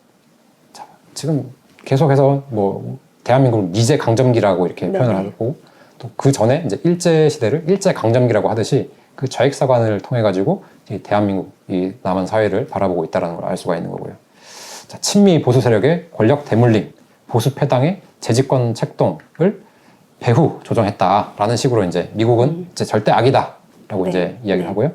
자, 지금 계속해서 뭐 대한민국을 미제 강점기라고 이렇게 네네. 표현을 하고 또 그 전에 이제 일제 시대를 일제 강점기라고 하듯이 그 좌익사관을 통해 가지고 이 대한민국 이 남한 사회를 바라보고 있다는 걸 알 수가 있는 거고요. 자, 친미 보수 세력의 권력 대물림, 보수 패당의 재집권 책동을 배후 조정했다라는 식으로 이제 미국은 이제 절대 악이다라고 네. 이제 이야기를 네. 하고요.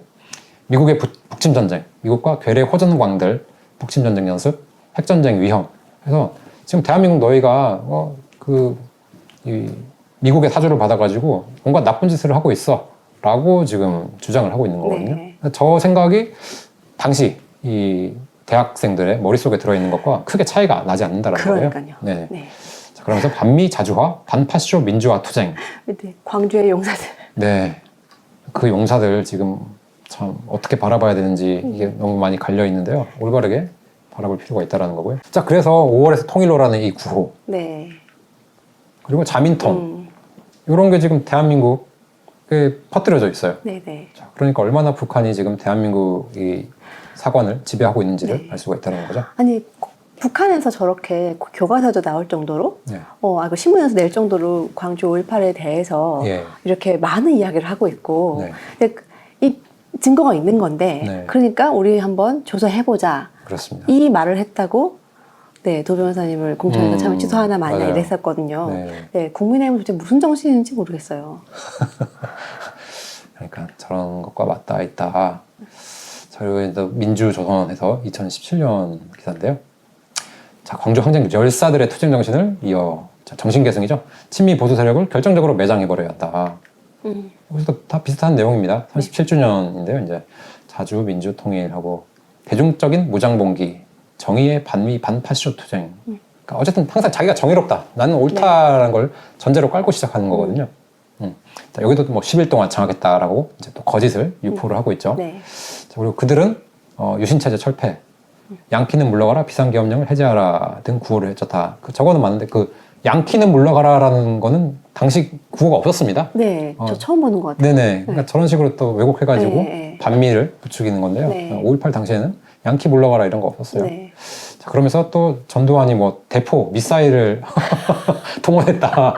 미국의 북침 전쟁, 미국과 괴뢰 호전광들, 북침 전쟁 연습, 핵 전쟁 위험. 그래서 지금 대한민국 너희가 미국의 사주를 받아가지고 뭔가 나쁜 짓을 하고 있어라고 지금 주장을 하고 있는 거거든요. 네. 저 생각이 당시 이 대학생들의 머릿속에 들어있는 것과 크게 차이가 나지 않는다는 거예요. 그러니까요. 네. 네. 자, 그러면서 반미 자주화, 반파쇼 민주화 투쟁. 네. 광주의 용사들. 네. 그 용사들 지금 참 어떻게 바라봐야 되는지 이게 너무 많이 갈려 있는데요. 올바르게 바라볼 필요가 있다는 거고요. 자, 그래서 5월에서 통일로라는 이 구호. 네. 그리고 자민통. 이런 게 지금 대한민국에 퍼뜨려져 있어요. 네네. 자, 그러니까 얼마나 북한이 지금 대한민국 이 사관을 지배하고 있는지를 네. 알 수가 있다는 거죠. 아니 북한에서 저렇게 교과서도 나올 정도로 네. 그 신문에서 낼 정도로 광주 5.18에 대해서 예. 이렇게 많은 이야기를 하고 있고 네. 근데 이 증거가 있는 건데 네. 그러니까 우리 한번 조사해보자 그렇습니다. 이 말을 했다고 네, 도 변호사님을 공청회가 참여 취소하나 마냐 맞아요. 어. 이랬었거든요. 네. 네, 국민의힘은 도대체 무슨 정신인지 모르겠어요. 그러니까 저런 것과 맞닿아 있다. 자, 그리고 이제 민주조선에서 2017년 기사인데요. 자, 광주 항쟁 열사들의 투쟁 정신을 이어 자, 정신계승이죠. 친미 보수 세력을 결정적으로 매장해버려야 한다. 여기서 다 비슷한 내용입니다. 37주년인데요. 이제 자주 민주 통일하고 대중적인 무장봉기, 정의의 반미 반파쇼 투쟁. 그러니까 어쨌든 항상 자기가 정의롭다. 나는 옳다라는 걸 전제로 깔고 시작하는 거거든요. 자, 여기도 뭐 10일 동안 장하겠다라고 이제 또 거짓을 유포를 하고 있죠. 네. 자, 그리고 그들은 유신체제 철폐, 양키는 물러가라, 비상계엄령을 해제하라 등 구호를 했죠. 다 저거는 맞는데 그 양키는 물러가라라는 거는 당시 구호가 없었습니다. 네, 저 처음 보는 것 같아요. 네네. 그러니까 저런 식으로 또 왜곡해가지고 네. 반미를 부추기는 건데요. 네. 5.18 당시에는 양키 물러가라 이런 거 없었어요. 네. 자, 그러면서 또 전두환이 뭐 대포, 미사일을 동원했다.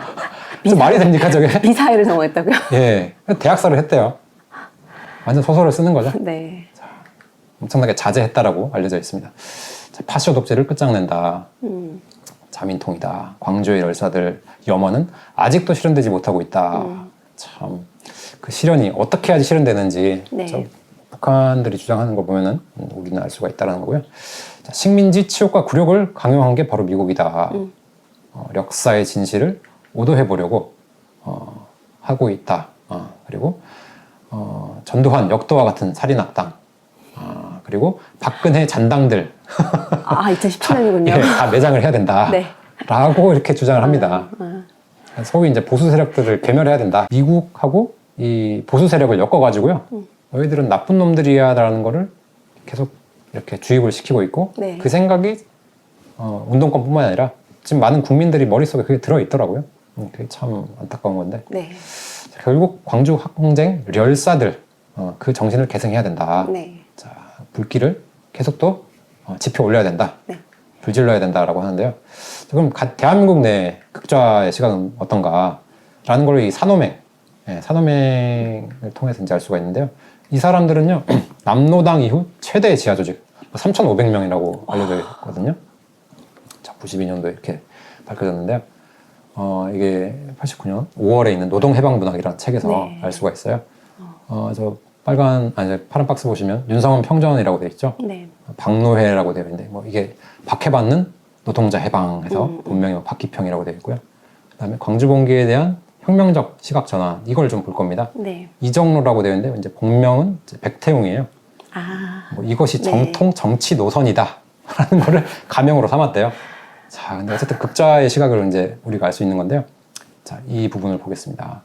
그래서 말이 됩니까 저게? 미사일을 동원했다고요? 예, 대학살을 했대요. 완전 소설을 쓰는 거죠. 네. 엄청나게 자제했다라고 알려져 있습니다. 자, 파쇼 독재를 끝장낸다. 자민통이다. 광주의 열사들 염원은 아직도 실현되지 못하고 있다. 참, 그 실현이 어떻게 해야지 실현되는지 네. 저 북한들이 주장하는 거 보면은 우리는 알 수가 있다는 거고요. 자, 식민지 치욕과 굴욕을 강요한 게 바로 미국이다. 역사의 진실을 오도해 보려고 하고 있다. 그리고 전두환 역도와 같은 살인악당. 그리고 박근혜 잔당들. 2017년이군요. 예, 다 매장을 해야 된다. 네. 라고 이렇게 주장을 합니다. 소위 이제 보수 세력들을 괴멸해야 된다. 미국하고 이 보수 세력을 엮어가지고요. 너희들은 나쁜 놈들이야라는 거를 계속 이렇게 주입을 시키고 있고 네. 그 생각이 운동권뿐만 아니라 지금 많은 국민들이 머릿속에 그게 들어있더라고요. 그게 참 안타까운 건데 네. 결국 광주 항쟁 열사들 그 정신을 계승해야 된다. 네. 자, 불길을 계속 또 지펴 올려야 된다. 네. 불질러야 된다라고 하는데요. 그럼 대한민국 내 극좌의 시각은 어떤가라는 걸 이 산호맹, 산호맹을 통해서 이제 알 수가 있는데요. 이 사람들은요, 남로당 이후 최대 지하 조직 3,500명이라고 알려져 있거든요. 자, 92년도에 이렇게 밝혀졌는데요. 이게 89년 5월에 있는 노동해방문학이라는 책에서 네. 알 수가 있어요. 저 파란 박스 보시면 윤성원 평전이라고 되어 있죠. 네. 박노회라고 되어 있는데 뭐 이게 박해받는 노동자 해방해서 본명이 박기평이라고 되어 있고요. 그다음에 광주봉기에 대한 혁명적 시각 전환 이걸 좀 볼 겁니다. 네. 이정로라고 되어 있는데 이제 본명은 이제 백태웅이에요. 뭐 이것이 네. 정통 정치 노선이다라는 거를 가명으로 삼았대요. 자, 근데 어쨌든 극좌의 시각을 이제 우리가 알 수 있는 건데요. 자, 이 부분을 보겠습니다.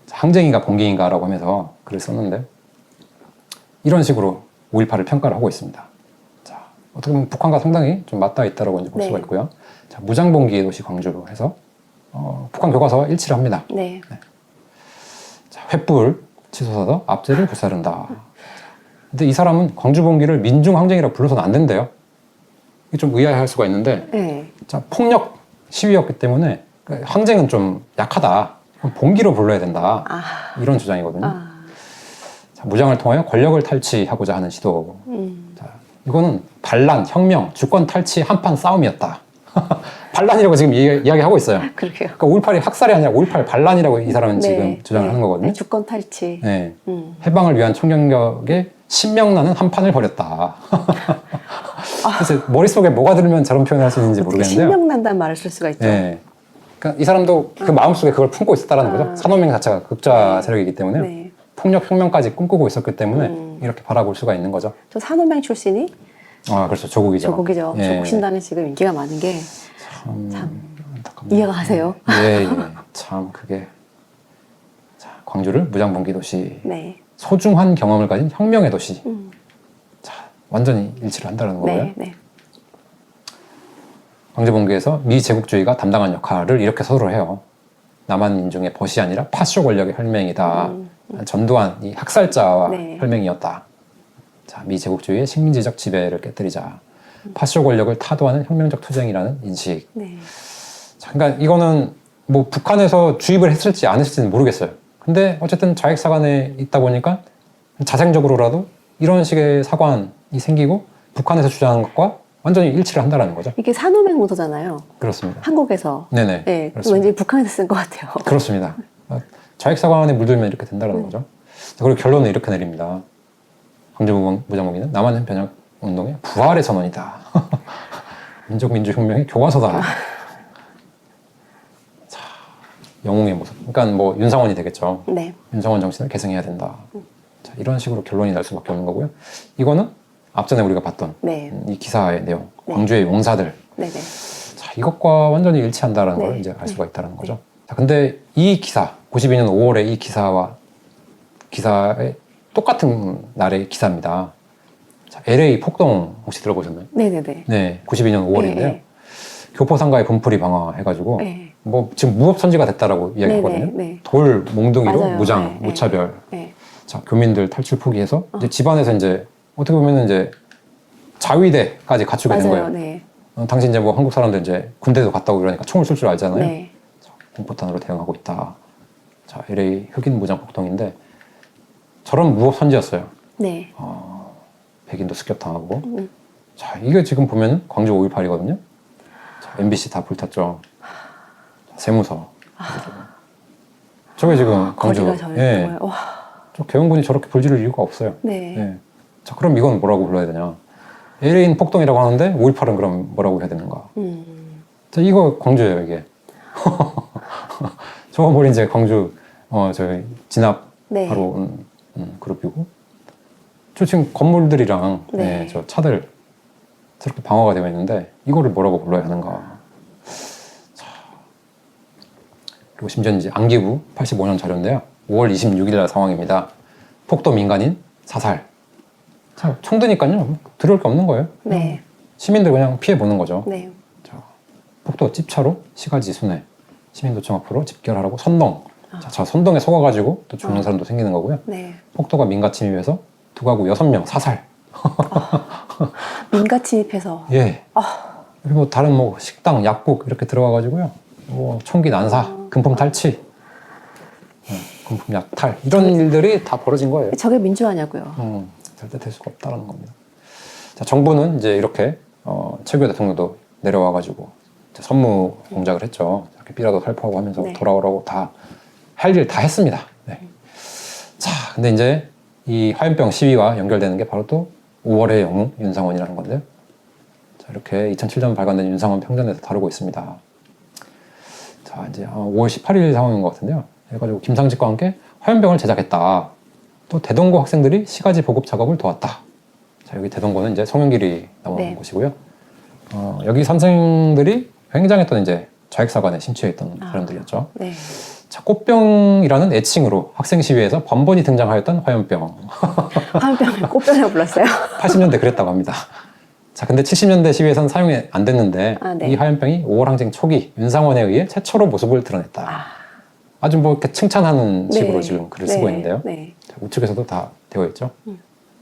자, 항쟁인가 봉기인가라고 하면서 글을 썼는데 이런 식으로 5.18을 평가를 하고 있습니다. 자, 어떻게 보면 북한과 상당히 좀 맞닿아 있다고 이제 볼 수가 네. 있고요. 자, 무장봉기의 도시 광주로 해서 북한 교과서와 일치를 합니다. 네. 자, 횃불 치솟아서 앞제를 불사른다. 근데 이 사람은 광주봉기를 민중항쟁이라고 불러서는 안 된대요. 이게 좀 의아해할 수가 있는데 네. 자, 폭력 시위였기 때문에 항쟁은 좀 약하다. 그럼 봉기로 불러야 된다. 아, 이런 주장이거든요. 아, 자, 무장을 통하여 권력을 탈취하고자 하는 시도. 자, 이거는 반란, 혁명, 주권 탈취 한판 싸움이었다. 반란이라고 지금 이야기하고 있어요. 그러게요. 그러니까 5.18이 학살이 아니라 5.18 반란이라고 이 사람은 네, 지금 주장을 네, 하는 거거든요. 네, 주권 탈취. 네. 해방을 위한 총경력에 신명나는 한판을 벌였다. 그래서 머릿속에 뭐가 들으면 저런 표현을 할 수 있는지 어떻게 모르겠는데요. 신명난다는 말을 쓸 수가 있죠. 네. 그러니까 이 사람도 그 마음속에 그걸 품고 있었다는 거죠. 산호맹 자체가 극좌 네. 세력이기 때문에 네. 폭력 혁명까지 꿈꾸고 있었기 때문에 이렇게 바라볼 수가 있는 거죠. 저 산호맹 출신이 아, 그렇죠. 조국이죠. 조국이죠. 예. 조국 신당이 지금 인기가 많은 게 참 안타깝네요. 이해가 가세요. 예, 예. 참 그게 자, 광주를 무장봉기 도시, 네. 소중한 경험을 가진 혁명의 도시. 자, 완전히 일치를 한다는 거고요. 네, 네. 광주봉기에서 미제국주의가 담당한 역할을 이렇게 서술을 해요. 남한 민중의 벗이 아니라 파쇼 권력의 혈맹이다. 전두환 이 학살자와 네. 혈맹이었다. 자, 미제국주의의 식민지적 지배를 깨뜨리자. 파쇼 권력을 타도하는 혁명적 투쟁이라는 인식. 네. 자, 그러니까 이거는 뭐 북한에서 주입을 했을지 안 했을지는 모르겠어요. 근데 어쨌든 좌익사관에 있다 보니까 자생적으로라도 이런 식의 사관이 생기고 북한에서 주장한 것과 완전히 일치를 한다는 거죠. 이게 산호맹 문서잖아요. 그렇습니다. 한국에서. 네네. 네. 그렇습니다. 왠지 북한에서 쓴 것 같아요. 그렇습니다. 좌익사관에 물들면 이렇게 된다는 거죠. 자, 그리고 결론은 이렇게 내립니다. 광주무장봉기는 남한 편협 운동의 부활의 선언이다. 민족민주혁명의 교과서다. 자, 영웅의 모습. 그러니까 뭐 윤상원이 되겠죠. 네. 윤상원 정신을 계승해야 된다. 자, 이런 식으로 결론이 날 수밖에 없는 거고요. 이거는 앞전에 우리가 봤던 네. 이 기사의 내용, 네. 광주의 용사들. 네, 네. 자, 이것과 완전히 일치한다는 네. 걸 이제 알 수가 있다는 거죠. 자, 근데 이 기사, 92년 5월에 이 기사의 똑같은 날의 기사입니다. 자, LA 폭동 혹시 들어보셨나요? 네, 네, 네. 네, 92년 5월인데요. 네. 교포상가의 분풀이 방화해가지고 네. 뭐 지금 무법천지가 됐다라고 이야기하거든요. 네, 네. 돌 몽둥이로 맞아요. 무장, 네, 무차별. 네. 자, 교민들 탈출 포기해서 이제 집안에서 이제 어떻게 보면은 이제 자위대까지 갖추게 된 맞아요. 거예요. 네. 당시 이제 뭐 한국 사람들 이제 군대도 갔다 오고 이러니까 총을 쏠 줄 알잖아요. 네. 자, 공포탄으로 대응하고 있다. 자, LA 흑인 무장 폭동인데 저런 무법천지였어요. 네. 백인도 습격당하고. 자, 이게 지금 보면 광주 5.18이거든요. 자, MBC 다 불탔죠. 자, 세무서. 저게 지금 광주. 거리가 저래. 예. 정말. 와. 저 개헌군이 저렇게 불지를 이유가 없어요. 네. 예. 자, 그럼 이건 뭐라고 불러야 되냐? LA는 폭동이라고 하는데 5.18은 그럼 뭐라고 해야 되는가? 자, 이거 광주예요, 이게. 저거 머리 이제 광주 저희 진압 네. 바로 온 그룹이고. 저 지금 건물들이랑 네. 네, 저 차들 저렇게 방어가 되어 있는데 이거를 뭐라고 불러야 하는가? 자, 그리고 심지어 이제 안기부 85년 자료인데요. 5월 26일 날 상황입니다. 폭도 민간인 사살. 자, 총 드니까요. 들어올 게 없는 거예요. 네. 시민들 그냥 피해 보는 거죠. 네. 자, 폭도 찝차로 시가지 순회. 시민도청 앞으로 집결하라고 선동. 자, 저 선동에 속아가지고 또 죽는 사람도 생기는 거고요. 네. 폭도가 민가 침입해서 두 가구 6명 사살. 민가 침입해서. 예. 그리고 다른 뭐 식당, 약국 이렇게 들어가가지고요. 뭐 총기 난사, 금품 탈취, 금품 약탈 이런 일들이 다 벌어진 거예요. 저게 민주화냐고요. 절대 될 수가 없다는 겁니다. 자, 정부는 이제 이렇게 최규호 대통령도 내려와가지고 이제 선무 공작을 했죠. 이렇게 삐라도 살포하고 하면서 네. 돌아오라고 다 할 일 다 했습니다. 네. 자, 근데 이제 이 화염병 시위와 연결되는 게 바로 또 5월의 영웅 윤상원이라는 건데요. 자, 이렇게 2007년 발간된 윤상원 평전에서 다루고 있습니다. 자, 이제 5월 18일 상황인 것 같은데요. 그래가지고 김상직과 함께 화염병을 제작했다. 또 대동고 학생들이 시가지 보급 작업을 도왔다. 자, 여기 대동고는 이제 송영길이 나오는 네. 곳이고요. 여기 선생들이 굉장했던 이제 좌익사관에 심취해있던 사람들이었죠. 네. 자, 꽃병이라는 애칭으로 학생 시위에서 번번이 등장하였던 화염병. 화염병을 꽃병이라고 불렀어요. 80년대 그랬다고 합니다. 자, 근데 70년대 시위에선 사용이 안 됐는데 네. 이 화염병이 5월 항쟁 초기 윤상원에 의해 최초로 모습을 드러냈다. 아주 뭐 이렇게 칭찬하는 식으로 지금 글을 쓰고 있는데요. 네. 자, 우측에서도 다 되어 있죠.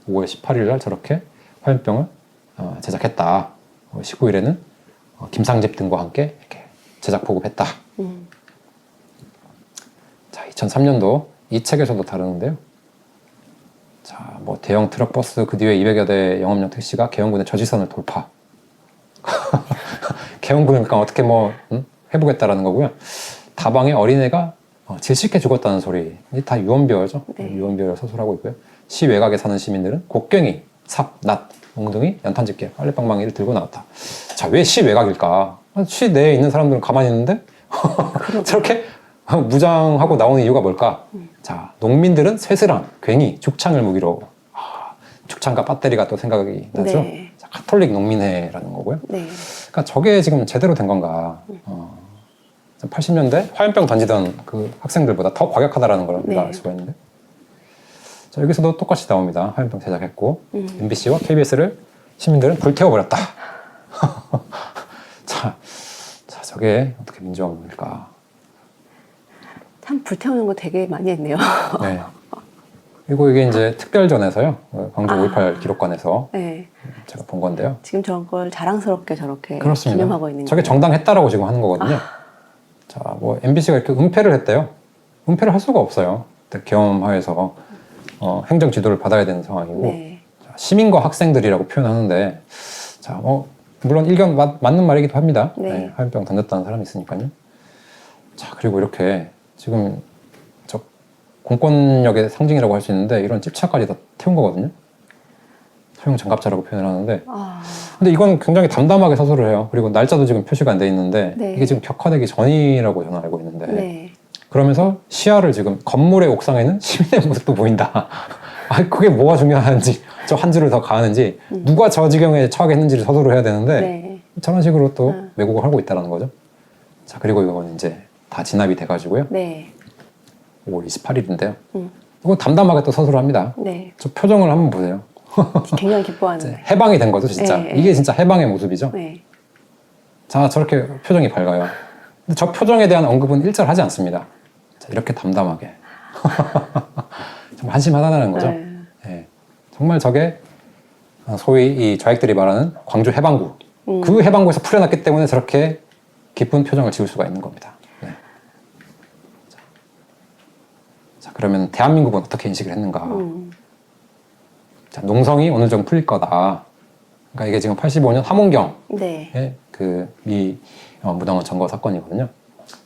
5월 18일 날 저렇게 화염병을 제작했다. 19일에는 김상집 등과 함께 이렇게 제작 보급했다. 자, 2003년도 이 책에서도 다루는데요. 자, 뭐 대형 트럭 버스 그 뒤에 200여 대 영업용 택시가 계엄군의 저지선을 돌파. 계엄군이니까 어떻게 해보겠다라는 거고요. 다방에 어린애가 질식해 죽었다는 소리. 이게 다 유언비어죠. 네. 유언비어를 서술하고 있고요. 시 외곽에 사는 시민들은 곡괭이, 삽, 낫, 몽둥이, 연탄집게, 빨래방망이를 들고 나왔다. 자, 왜 시 외곽일까? 시 내에 있는 사람들은 가만히 있는데 저렇게 무장하고 나오는 이유가 뭘까? 자, 농민들은 쇠스랑, 괭이, 죽창을 무기로. 죽창과 배터리가 또 생각이 나죠. 네. 자, 카톨릭 농민회라는 거고요. 네. 그러니까 저게 지금 제대로 된 건가? 80년대 화염병 던지던 그 학생들보다 더 과격하다라는 걸 우리가 알 수가 있는데. 자, 여기서도 똑같이 나옵니다. 화염병 제작했고 MBC와 KBS를 시민들은 불태워버렸다. 자, 저게 어떻게 민주화운동일까? 참 불태우는 거 되게 많이 했네요. 네. 그리고 이게 이제 특별전에서요. 광주 5.18 기록관에서 네. 제가 본 건데요. 지금 저런 걸 자랑스럽게 저렇게 그렇습니다. 기념하고 있는 저게 거예요. 정당했다라고 지금 하는 거거든요. 자, 뭐 MBC가 이렇게 은폐를 했대요. 은폐를 할 수가 없어요. 계엄하에서 행정 지도를 받아야 되는 상황이고 네. 자, 시민과 학생들이라고 표현하는데 자, 물론 일견 맞는 말이기도 합니다. 네. 네, 화염병 던졌다는 사람이 있으니까요. 자, 그리고 이렇게 지금 저 공권력의 상징이라고 할 수 있는데 이런 찝차까지 다 태운 거거든요. 소형 장갑차라고 표현을 하는데 근데 이건 굉장히 담담하게 서술을 해요. 그리고 날짜도 지금 표시가 안 돼 있는데 네. 이게 지금 격화되기 전이라고 저는 알고 있는데 네. 그러면서 시야를 지금 건물의 옥상에는 시민의 모습도 보인다. 그게 뭐가 중요한지 저 한 줄을 더 가하는지 누가 저 지경에 처하게 했는지를 서술을 해야 되는데 네. 저런 식으로 또 왜곡을 하고 있다는 거죠. 자, 그리고 이건 이제 다 진압이 돼가지고요. 네. 5월 28일인데요. 이거 담담하게 또 서술을 합니다. 네. 저 표정을 한번 보세요. 굉장히 기뻐하는 이제 거예요. 해방이 된 거죠, 진짜. 네. 이게 진짜 해방의 모습이죠. 네. 자, 저렇게 표정이 밝아요. 근데 저 표정에 대한 언급은 일절하지 않습니다. 자, 이렇게 담담하게. 정말 한심하다는 거죠. 네. 예. 정말 저게 소위 이 좌익들이 말하는 광주 해방구. 그 해방구에서 풀려났기 때문에 저렇게 기쁜 표정을 지을 수가 있는 겁니다. 네. 자, 그러면 대한민국은 어떻게 인식을 했는가? 자, 농성이 어느 정도 풀릴 거다. 그러니까 이게 지금 85년 함흥경의 네. 그 미 무당원 점거 사건이거든요.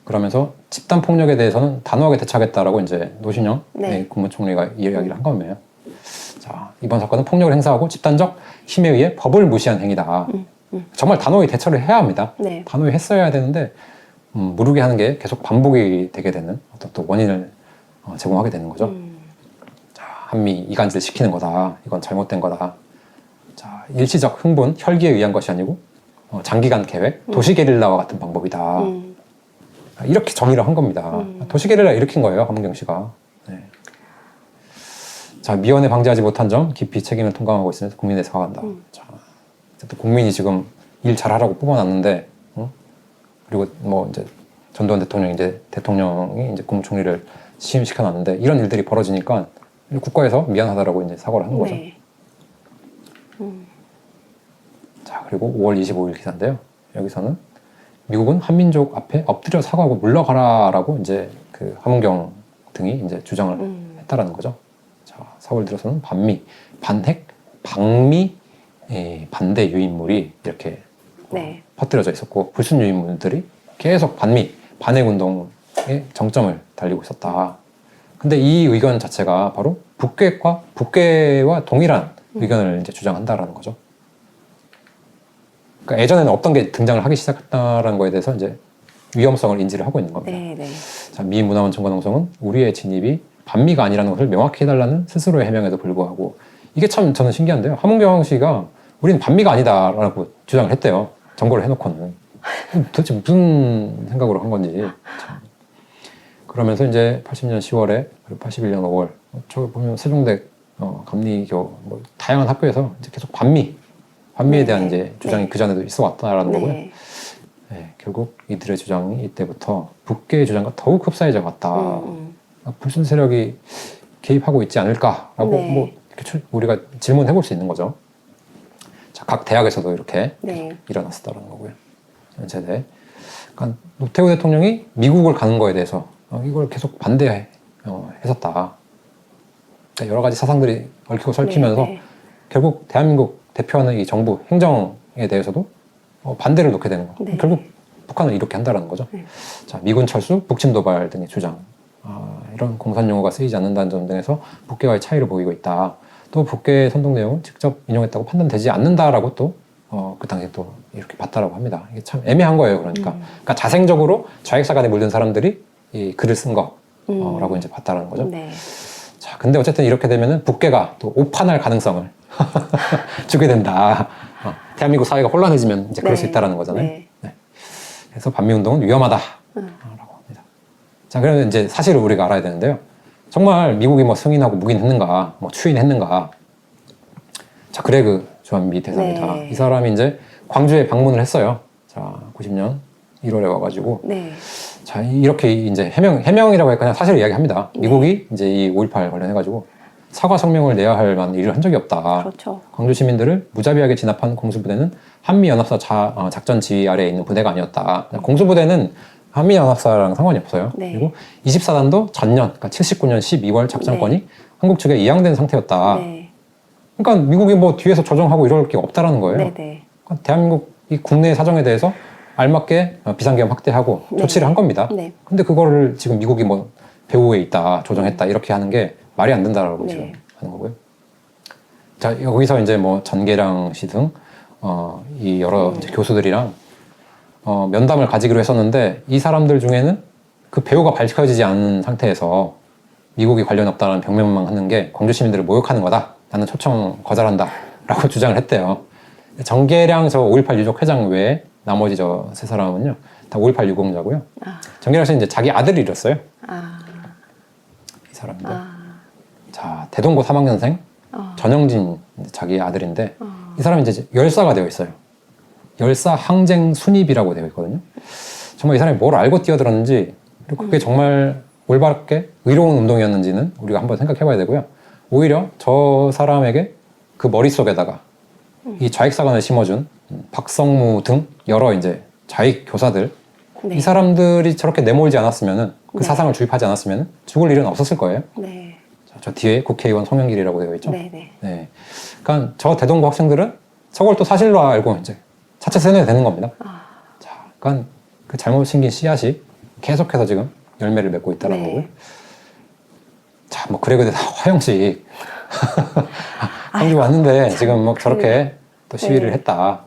그러면서 집단 폭력에 대해서는 단호하게 대처하겠다라고 이제 노신영 네. 국무총리가 이야기를 한 거예요. 자, 이번 사건은 폭력을 행사하고 집단적 힘에 의해 법을 무시한 행위다. 정말 단호히 대처를 해야 합니다. 네. 단호히 했어야 되는데 무르게 하는 게 계속 반복이 되게 되는 어떤 또 원인을 제공하게 되는 거죠. 자, 한미 이간질 시키는 거다. 이건 잘못된 거다. 자, 일시적 흥분, 혈기에 의한 것이 아니고 장기간 계획, 도시 게릴라와 같은 방법이다. 이렇게 정의를 한 겁니다. 도시 게릴라 일으킨 거예요, 함은경 씨가. 네. 자, 미연에 방지하지 못한 점 깊이 책임을 통감하고 있으면서 국민에 사과한다. 자, 어쨌든 국민이 지금 일 잘하라고 뽑아놨는데, 그리고 뭐 이제 전두환 대통령이 이제 국무총리를 취임시켜놨는데 이런 일들이 벌어지니까 국가에서 미안하다라고 이제 사과를 하는 거죠. 네. 자, 그리고 5월 25일 기사인데요. 여기서는 미국은 한민족 앞에 엎드려 사과하고 물러가라라고 이제 그 함은경 등이 이제 주장을 했다라는 거죠. 자, 4월 들어서는 반미, 반핵, 방미 반대 유인물이 이렇게 네. 퍼뜨려져 있었고 불순 유인물들이 계속 반미, 반핵 운동에 정점을 달리고 있었다. 근데 이 의견 자체가 바로 북괴와 동일한 의견을 이제 주장한다라는 거죠. 그러니까 예전에는 없던 게 등장을 하기 시작했다라는 거에 대해서 이제 위험성을 인지를 하고 있는 겁니다. 네. 네. 자, 미 문화원 청관농성은 우리의 진입이 반미가 아니라는 것을 명확히 해달라는 스스로의 해명에도 불구하고 이게 참 저는 신기한데요. 함은경 씨가 우리는 반미가 아니다라고 주장을 했대요. 정보를 해놓고는. 도대체 무슨 생각으로 한 건지. 참. 그러면서 이제 80년 10월에 그리고 81년 5월 저 보면 세종대 감리교 뭐 다양한 학교에서 이제 계속 반미에 대한 이제 주장이 그 전에도 있어 왔다라는 거고요. 네, 결국 이들의 주장이 이때부터 북계의 주장과 더욱 흡사해져 갔다. 불순 세력이 개입하고 있지 않을까라고 뭐 이렇게 우리가 질문해 볼 수 있는 거죠. 자, 자, 각 대학에서도 이렇게 네. 일어났었다는 거고요. 연세대. 그러니까 노태우 대통령이 미국을 가는 거에 대해서 이걸 계속 반대했었다. 그러니까 여러 가지 사상들이 얽히고 설키면서 네. 결국 대한민국 대표하는 이 정부 행정에 대해서도 반대를 놓게 되는 거. 네. 결국 북한을 이렇게 한다는 거죠. 네. 자, 미군 철수, 북침 도발 등의 주장. 이런 공산 용어가 쓰이지 않는다는 점 등에서 북괴와의 차이를 보이고 있다. 또 북괴 선동 내용을 직접 인용했다고 판단되지 않는다라고 또 그 당시에 또 이렇게 봤다라고 합니다. 이게 참 애매한 거예요. 그러니까 자생적으로 좌익사관에 물든 사람들이 이 글을 쓴 거라고 이제 봤다라는 거죠. 네. 자, 근데 어쨌든 이렇게 되면은 북괴가 또 오판할 가능성을 주게 된다. 대한민국 사회가 혼란해지면 이제 그럴 수 있다라는 거잖아요. 네. 네. 그래서 반미운동은 위험하다라고 합니다. 자, 그러면 이제 사실을 우리가 알아야 되는데요. 정말 미국이 뭐 승인하고 묵인했는가, 뭐 추인했는가. 자, 그레그 주한미 대사입니다. 네. 이 사람이 이제 광주에 방문을 했어요. 자, 90년 1월에 와가지고. 네. 자, 이렇게 이제 해명이라고 할까 그냥 사실을 이야기합니다. 미국이 이제 이 5.18 관련해가지고 사과 성명을 내야 할 만한 일을 한 적이 없다. 그렇죠. 광주 시민들을 무자비하게 진압한 공수부대는 한미연합사 작전 지휘 아래에 있는 부대가 아니었다. 공수부대는 한미연합사랑 상관이 없어요. 네. 그리고 24단도 전년, 그러니까 79년 12월 작전권이 한국 측에 이양된 상태였다. 네. 그러니까 미국이 뭐 뒤에서 조정하고 이럴 게 없다라는 거예요. 네. 네. 그러니까 대한민국 이 국내 사정에 대해서 알맞게 비상계엄 확대하고 네. 조치를 한 겁니다. 네. 근데 그거를 지금 미국이 뭐 배후에 있다, 조정했다 이렇게 하는 게 말이 안 된다라고 네. 지금 하는 거고요. 자, 여기서 이제 뭐 전계량 씨 등 이 여러 이제 교수들이랑 면담을 가지기로 했었는데 이 사람들 중에는 그 배후가 밝혀지지 않은 상태에서 미국이 관련 없다는 병명만 하는 게 광주 시민들을 모욕하는 거다. 나는 초청 거절한다. 라고 주장을 했대요. 정계량 저 5.18 유족 회장 외에 나머지 저 세 사람은요. 다 5.18 유공자고요. 정계량 씨는 이제 자기 아들을 잃었어요. 이 사람인데. 자, 대동고 3학년생 전영진 자기 아들인데 이 사람이 이제 열사가 되어 있어요. 열사 항쟁 순입이라고 되어 있거든요. 정말 이 사람이 뭘 알고 뛰어들었는지 그리고 그게 정말 올바르게 의로운 운동이었는지는 우리가 한번 생각해 봐야 되고요. 오히려 저 사람에게 그 머릿속에다가 이 좌익사관을 심어준 박성무 등 여러 이제 좌익 교사들 네. 이 사람들이 저렇게 내몰지 않았으면은 그 네. 사상을 주입하지 않았으면 죽을 일은 없었을 거예요. 네. 저 뒤에 국회의원 송영길이라고 되어 있죠. 네. 네. 네. 그러니까 저 대동고 학생들은 저걸 또 사실로 알고 이제 차차 세뇌가 되는 겁니다. 자, 그러니까 그 잘못 심긴 씨앗이 계속해서 지금 열매를 맺고 있다는 네. 거고요. 자, 뭐 그래 그래 화영식 광주 왔는데 지금 뭐 저렇게 또 시위를 네. 했다.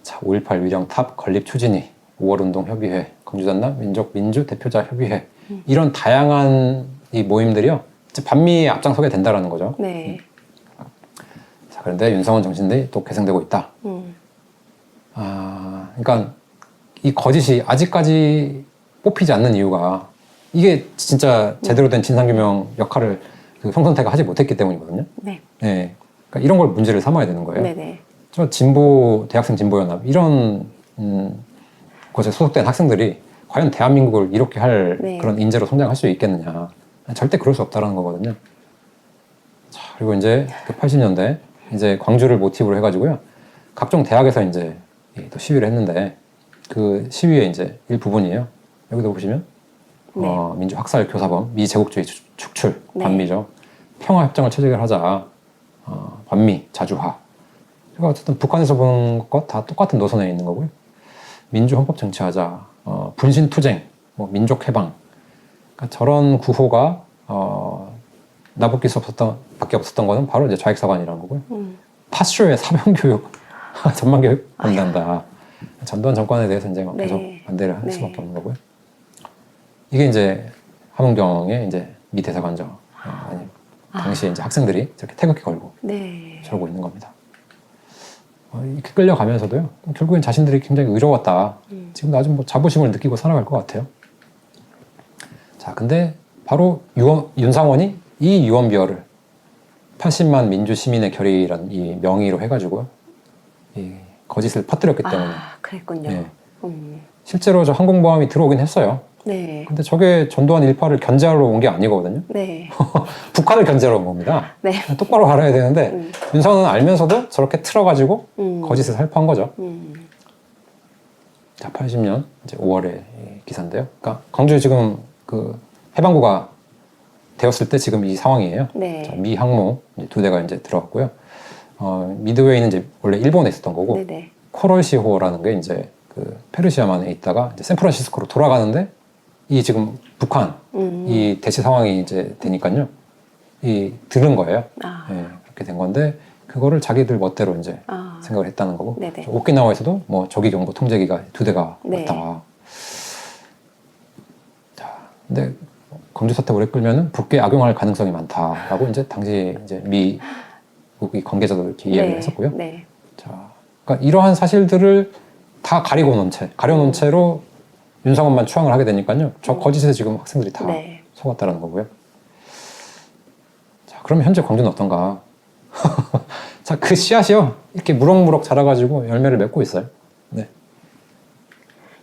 자, 5.18 위령 탑 건립 추진위, 5월운동 협의회, 광주전남 민족 민주 대표자 협의회 이런 다양한 이 모임들이요, 이제 반미에 앞장서게 된다라는 거죠. 네. 자, 그런데 윤상원 정신들이 또 계승되고 있다. 그러니까 이 거짓이 아직까지 뽑히지 않는 이유가 이게 진짜 제대로 된 진상규명 역할을 그 송선태가 하지 못했기 때문이거든요. 네. 네. 그러니까 이런 걸 문제를 삼아야 되는 거예요. 네네. 저 대학생 진보연합 이런 곳에 소속된 학생들이 과연 대한민국을 이렇게 할 네. 그런 인재로 성장할 수 있겠느냐. 절대 그럴 수 없다는 거거든요. 자, 그리고 이제 그 80년대 이제 광주를 모티브로 해가지고요. 각종 대학에서 이제 또 시위를 했는데 그 시위의 이제 일부분이에요. 여기도 보시면 네. 민주학살 교사범, 미제국주의 축출, 네. 반미죠. 평화협정을 체결하자, 반미, 자주화. 그러니까 어쨌든 북한에서 보는 것 다 똑같은 노선에 있는 거고요. 민주헌법 쟁취하자, 분신투쟁, 뭐 민족해방. 그러니까 저런 구호가 나붙길 수 밖에 없었던 거는 바로 이제 좌익사관이라는 거고요. 파쇼의 사병교육, 전망교육 한단다. 전두환 정권에 대해서 이제 막 계속 네. 반대를 할 네. 수밖에 없는 거고요. 이게 이제 함은경의 이제 미 대사관장 당시에 이제 학생들이 저렇게 태극기 걸고 네. 저러고 있는 겁니다. 이렇게 끌려가면서도요. 결국엔 자신들이 굉장히 의로웠다. 지금도 아주 뭐 자부심을 느끼고 살아갈 것 같아요. 자, 근데 바로 윤상원이 이 유언비어를 80만 민주 시민의 결의라는 이 명의로 해가지고요. 이 거짓을 퍼뜨렸기 때문에 그랬군요. 네. 실제로 저 항공모함이 들어오긴 했어요. 네. 근데 저게 전두환 일파를 견제하러 온 게 아니거든요. 네. 북한을 견제하러 온 겁니다. 네. 똑바로 알아야 되는데 윤석열은 알면서도 저렇게 틀어가지고 음. 거짓을 살포한 거죠. 음. 자, 80년 이제 5월의 기사인데요. 그러니까 광주에 지금 그 해방구가 되었을 때 지금 이 상황이에요. 네. 자, 미 항모 이제 2대가 이제 들어갔고요. 미드웨이는 이제 원래 일본에 있었던 거고 네네. 코럴시호라는 게 이제 그 페르시아만에 있다가 이제 샌프란시스코로 돌아가는데 이 지금 북한 이 대치 상황이 이제 되니까요. 이 들은 거예요. 아. 예, 그렇게 된 건데 그거를 자기들 멋대로 이제 아. 생각을 했다는 거고 네네. 오키나와에서도 뭐 조기경보 통제기가 2대가 네. 왔다. 자, 근데 광주 사태 오래 끌면은 북괴 악용할 가능성이 많다라고 이제 당시 이제 미국이 관계자들 이렇게 이야기를 네. 했었고요. 네. 자, 그러니까 이러한 사실들을 다 가려놓은 채로 윤상원만 추앙을 하게 되니까요. 저 거짓에 지금 학생들이 다 네. 속았다라는 거고요. 자, 그러면 현재 광주는 어떤가? 자, 그 씨앗이요. 이렇게 무럭무럭 자라가지고 열매를 맺고 있어요. 네.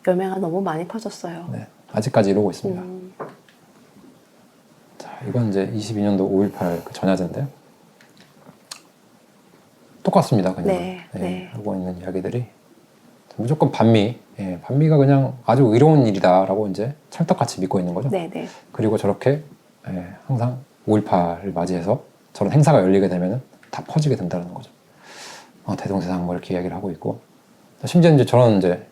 열매가 너무 많이 퍼졌어요. 네. 아직까지 이러고 있습니다. 음. 자, 이건 이제 22년도 5.18 그 전야제인데요. 똑같습니다. 그냥 네, 예, 네. 하고 있는 이야기들이 무조건 반미, 예, 반미가 그냥 아주 의로운 일이다라고 이제 찰떡같이 믿고 있는 거죠. 네네. 그리고 저렇게 예, 항상 5.18을 맞이해서 저런 행사가 열리게 되면은 다 퍼지게 된다는 거죠. 대동세상 뭐 이렇게 이야기를 하고 있고 심지어 이제 저런 이제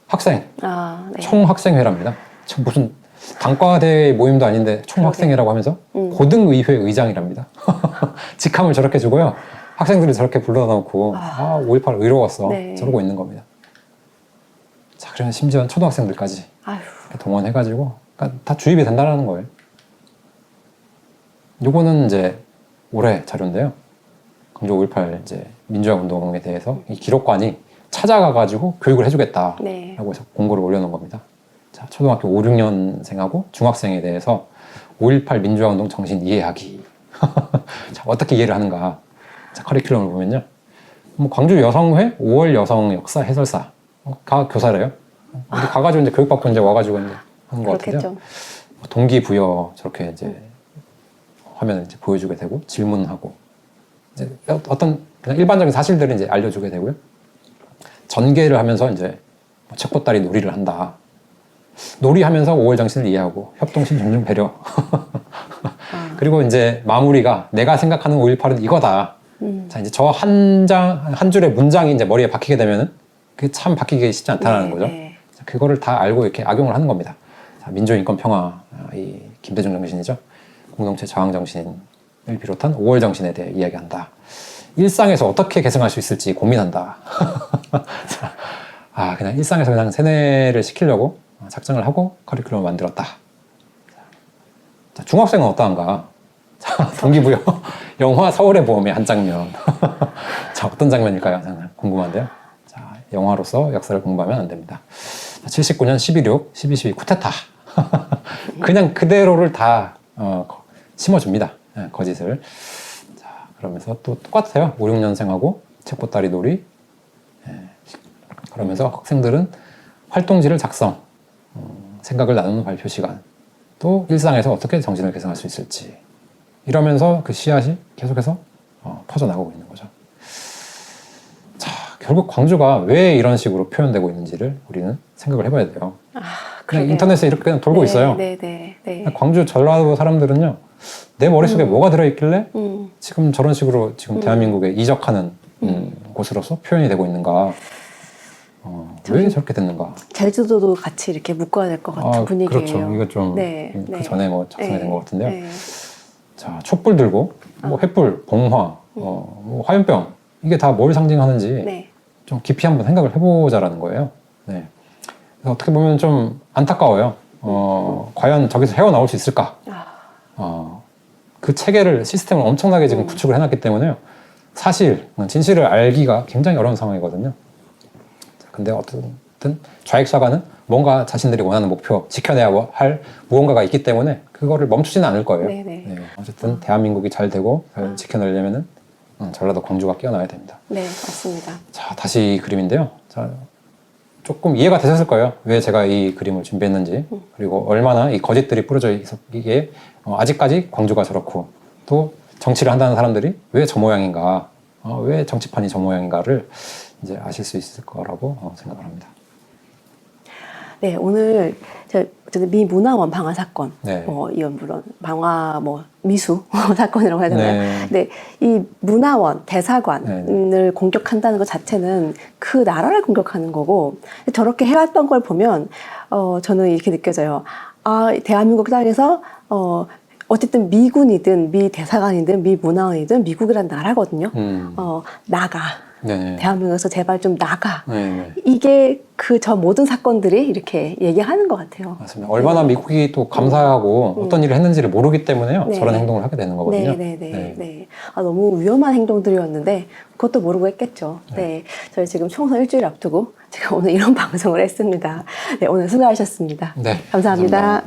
학생 아, 네. 총학생회랍니다. 무슨 단과대 모임도 아닌데 총학생회라고 하면서 고등의회 의장이랍니다. 직함을 저렇게 주고요. 학생들이 저렇게 불러다 놓고 5.18 의로웠어. 네. 저러고 있는 겁니다. 자, 그러면 심지어 초등학생들까지 아휴. 이렇게 동원해가지고 그러니까 다 주입이 된다는 거예요. 요거는 이제 올해 자료인데요. 광주 5.18 이제 민주화 운동에 대해서 이 기록관이 찾아가가지고 교육을 해주겠다라고 네. 해서 공고를 올려놓은 겁니다. 자, 초등학교 5, 6년생하고 중학생에 대해서 5.18 민주화 운동 정신 이해하기. 자, 어떻게 이해를 하는가? 자, 커리큘럼을 보면요. 뭐 광주 여성회 5월 여성 역사 해설사 가 교사래요. 우리 가가지고 이제 교육받고 이제 와가지고 이제 하는 것 같은데요. 그렇겠죠. 동기부여 저렇게 이제 화면을 이제 보여주게 되고 질문하고 이제 어떤 그냥 일반적인 사실들을 이제 알려주게 되고요. 전개를 하면서 이제 뭐 책보따리 놀이를 한다. 놀이하면서 5월 정신을 이해하고 협동심, 존중, 배려. 그리고 이제 마무리가 내가 생각하는 5.18은 이거다. 자, 이제 저 한 줄의 문장이 이제 머리에 박히게 되면은 그게 참 박히기 쉽지 않다는 네, 거죠. 네. 자, 그거를 다 알고 이렇게 악용을 하는 겁니다. 자, 민주인권 평화, 이 김대중 정신이죠. 공동체 저항 정신을 비롯한 5월 정신에 대해 이야기한다. 일상에서 어떻게 개성할 수 있을지 고민한다. 자, 그냥 일상에서 그냥 세뇌를 시키려고 작정을 하고 커리큘럼을 만들었다. 자, 중학생은 어떠한가? 자, 동기부여. 영화 서울의 봄의 한 장면. 자, 어떤 장면일까요? 궁금한데요. 자, 영화로서 역사를 공부하면 안 됩니다. 79년 11.6, 12.12 쿠데타. 그냥 그대로를 다 심어줍니다. 거짓을. 자, 그러면서 또 똑같아요. 5, 6년생하고 책보따리 놀이. 그러면서 학생들은 활동지를 작성, 생각을 나누는 발표 시간, 또 일상에서 어떻게 정신을 개선할 수 있을지 이러면서 그 씨앗이 계속해서 퍼져나가고 있는 거죠. 자, 결국 광주가 왜 이런 식으로 표현되고 있는지를 우리는 생각을 해봐야 돼요. 그냥 그러게요. 인터넷에 이렇게 그냥 돌고 네, 있어요. 네. 광주 전라도 사람들은요, 내 머릿속에 뭐가 들어있길래 지금 저런 식으로 지금 대한민국에 이적하는 곳으로서 표현이 되고 있는가? 왜 저렇게 됐는가? 제주도도 같이 이렇게 묶어야 될 것 같은 분위기예요. 그렇죠. 이거 좀 그 전에 뭐 작성이 된 것 같은데요. 네. 자, 촛불 들고 뭐 횃불, 봉화, 뭐 화염병 이게 다 뭘 상징하는지 네. 좀 깊이 한번 생각을 해보자라는 거예요. 네. 그래서 어떻게 보면 좀 안타까워요. 과연 저기서 헤어나올 수 있을까? 그 체계를 시스템을 엄청나게 지금 구축을 해놨기 때문에요. 사실 진실을 알기가 굉장히 어려운 상황이거든요. 근데 어쨌든 좌익사관은 뭔가 자신들이 원하는 목표 지켜내야 할 무언가가 있기 때문에 그거를 멈추지는 않을 거예요. 네, 어쨌든 대한민국이 잘 되고 잘 지켜내려면은 전라도 광주가 깨어나야 됩니다. 네, 맞습니다. 자, 다시 이 그림인데요. 자, 조금 이해가 되셨을 거예요. 왜 제가 이 그림을 준비했는지. 그리고 얼마나 이 거짓들이 뿌려져 있기에 아직까지 광주가 저렇고 또 정치를 한다는 사람들이 왜 저 모양인가, 왜 정치판이 저 모양인가를 이제 아실 수 있을 거라고 생각을 합니다. 네, 오늘 어쨌든 미 문화원 방화 사건, 네. 이건 물론 방화 미수 사건이라고 해야 되나요? 네. 근데 이 문화원 대사관을 공격한다는 것 자체는 그 나라를 공격하는 거고 저렇게 해왔던 걸 보면 저는 이렇게 느껴져요. 아, 대한민국 땅에서 어쨌든 미군이든 미 대사관이든 미 문화원이든 미국이란 나라거든요. 나가. 네. 대한민국에서 제발 좀 나가. 네. 이게 저 모든 사건들이 이렇게 얘기하는 것 같아요. 맞습니다. 얼마나 미국이 또 감사하고 어떤 일을 했는지를 모르기 때문에요. 네. 저런 행동을 하게 되는 거거든요. 네. 아, 너무 위험한 행동들이었는데 그것도 모르고 했겠죠. 네. 저희 지금 총선 일주일 앞두고 제가 오늘 이런 방송을 했습니다. 네, 오늘 수고하셨습니다. 네. 감사합니다. 감사합니다.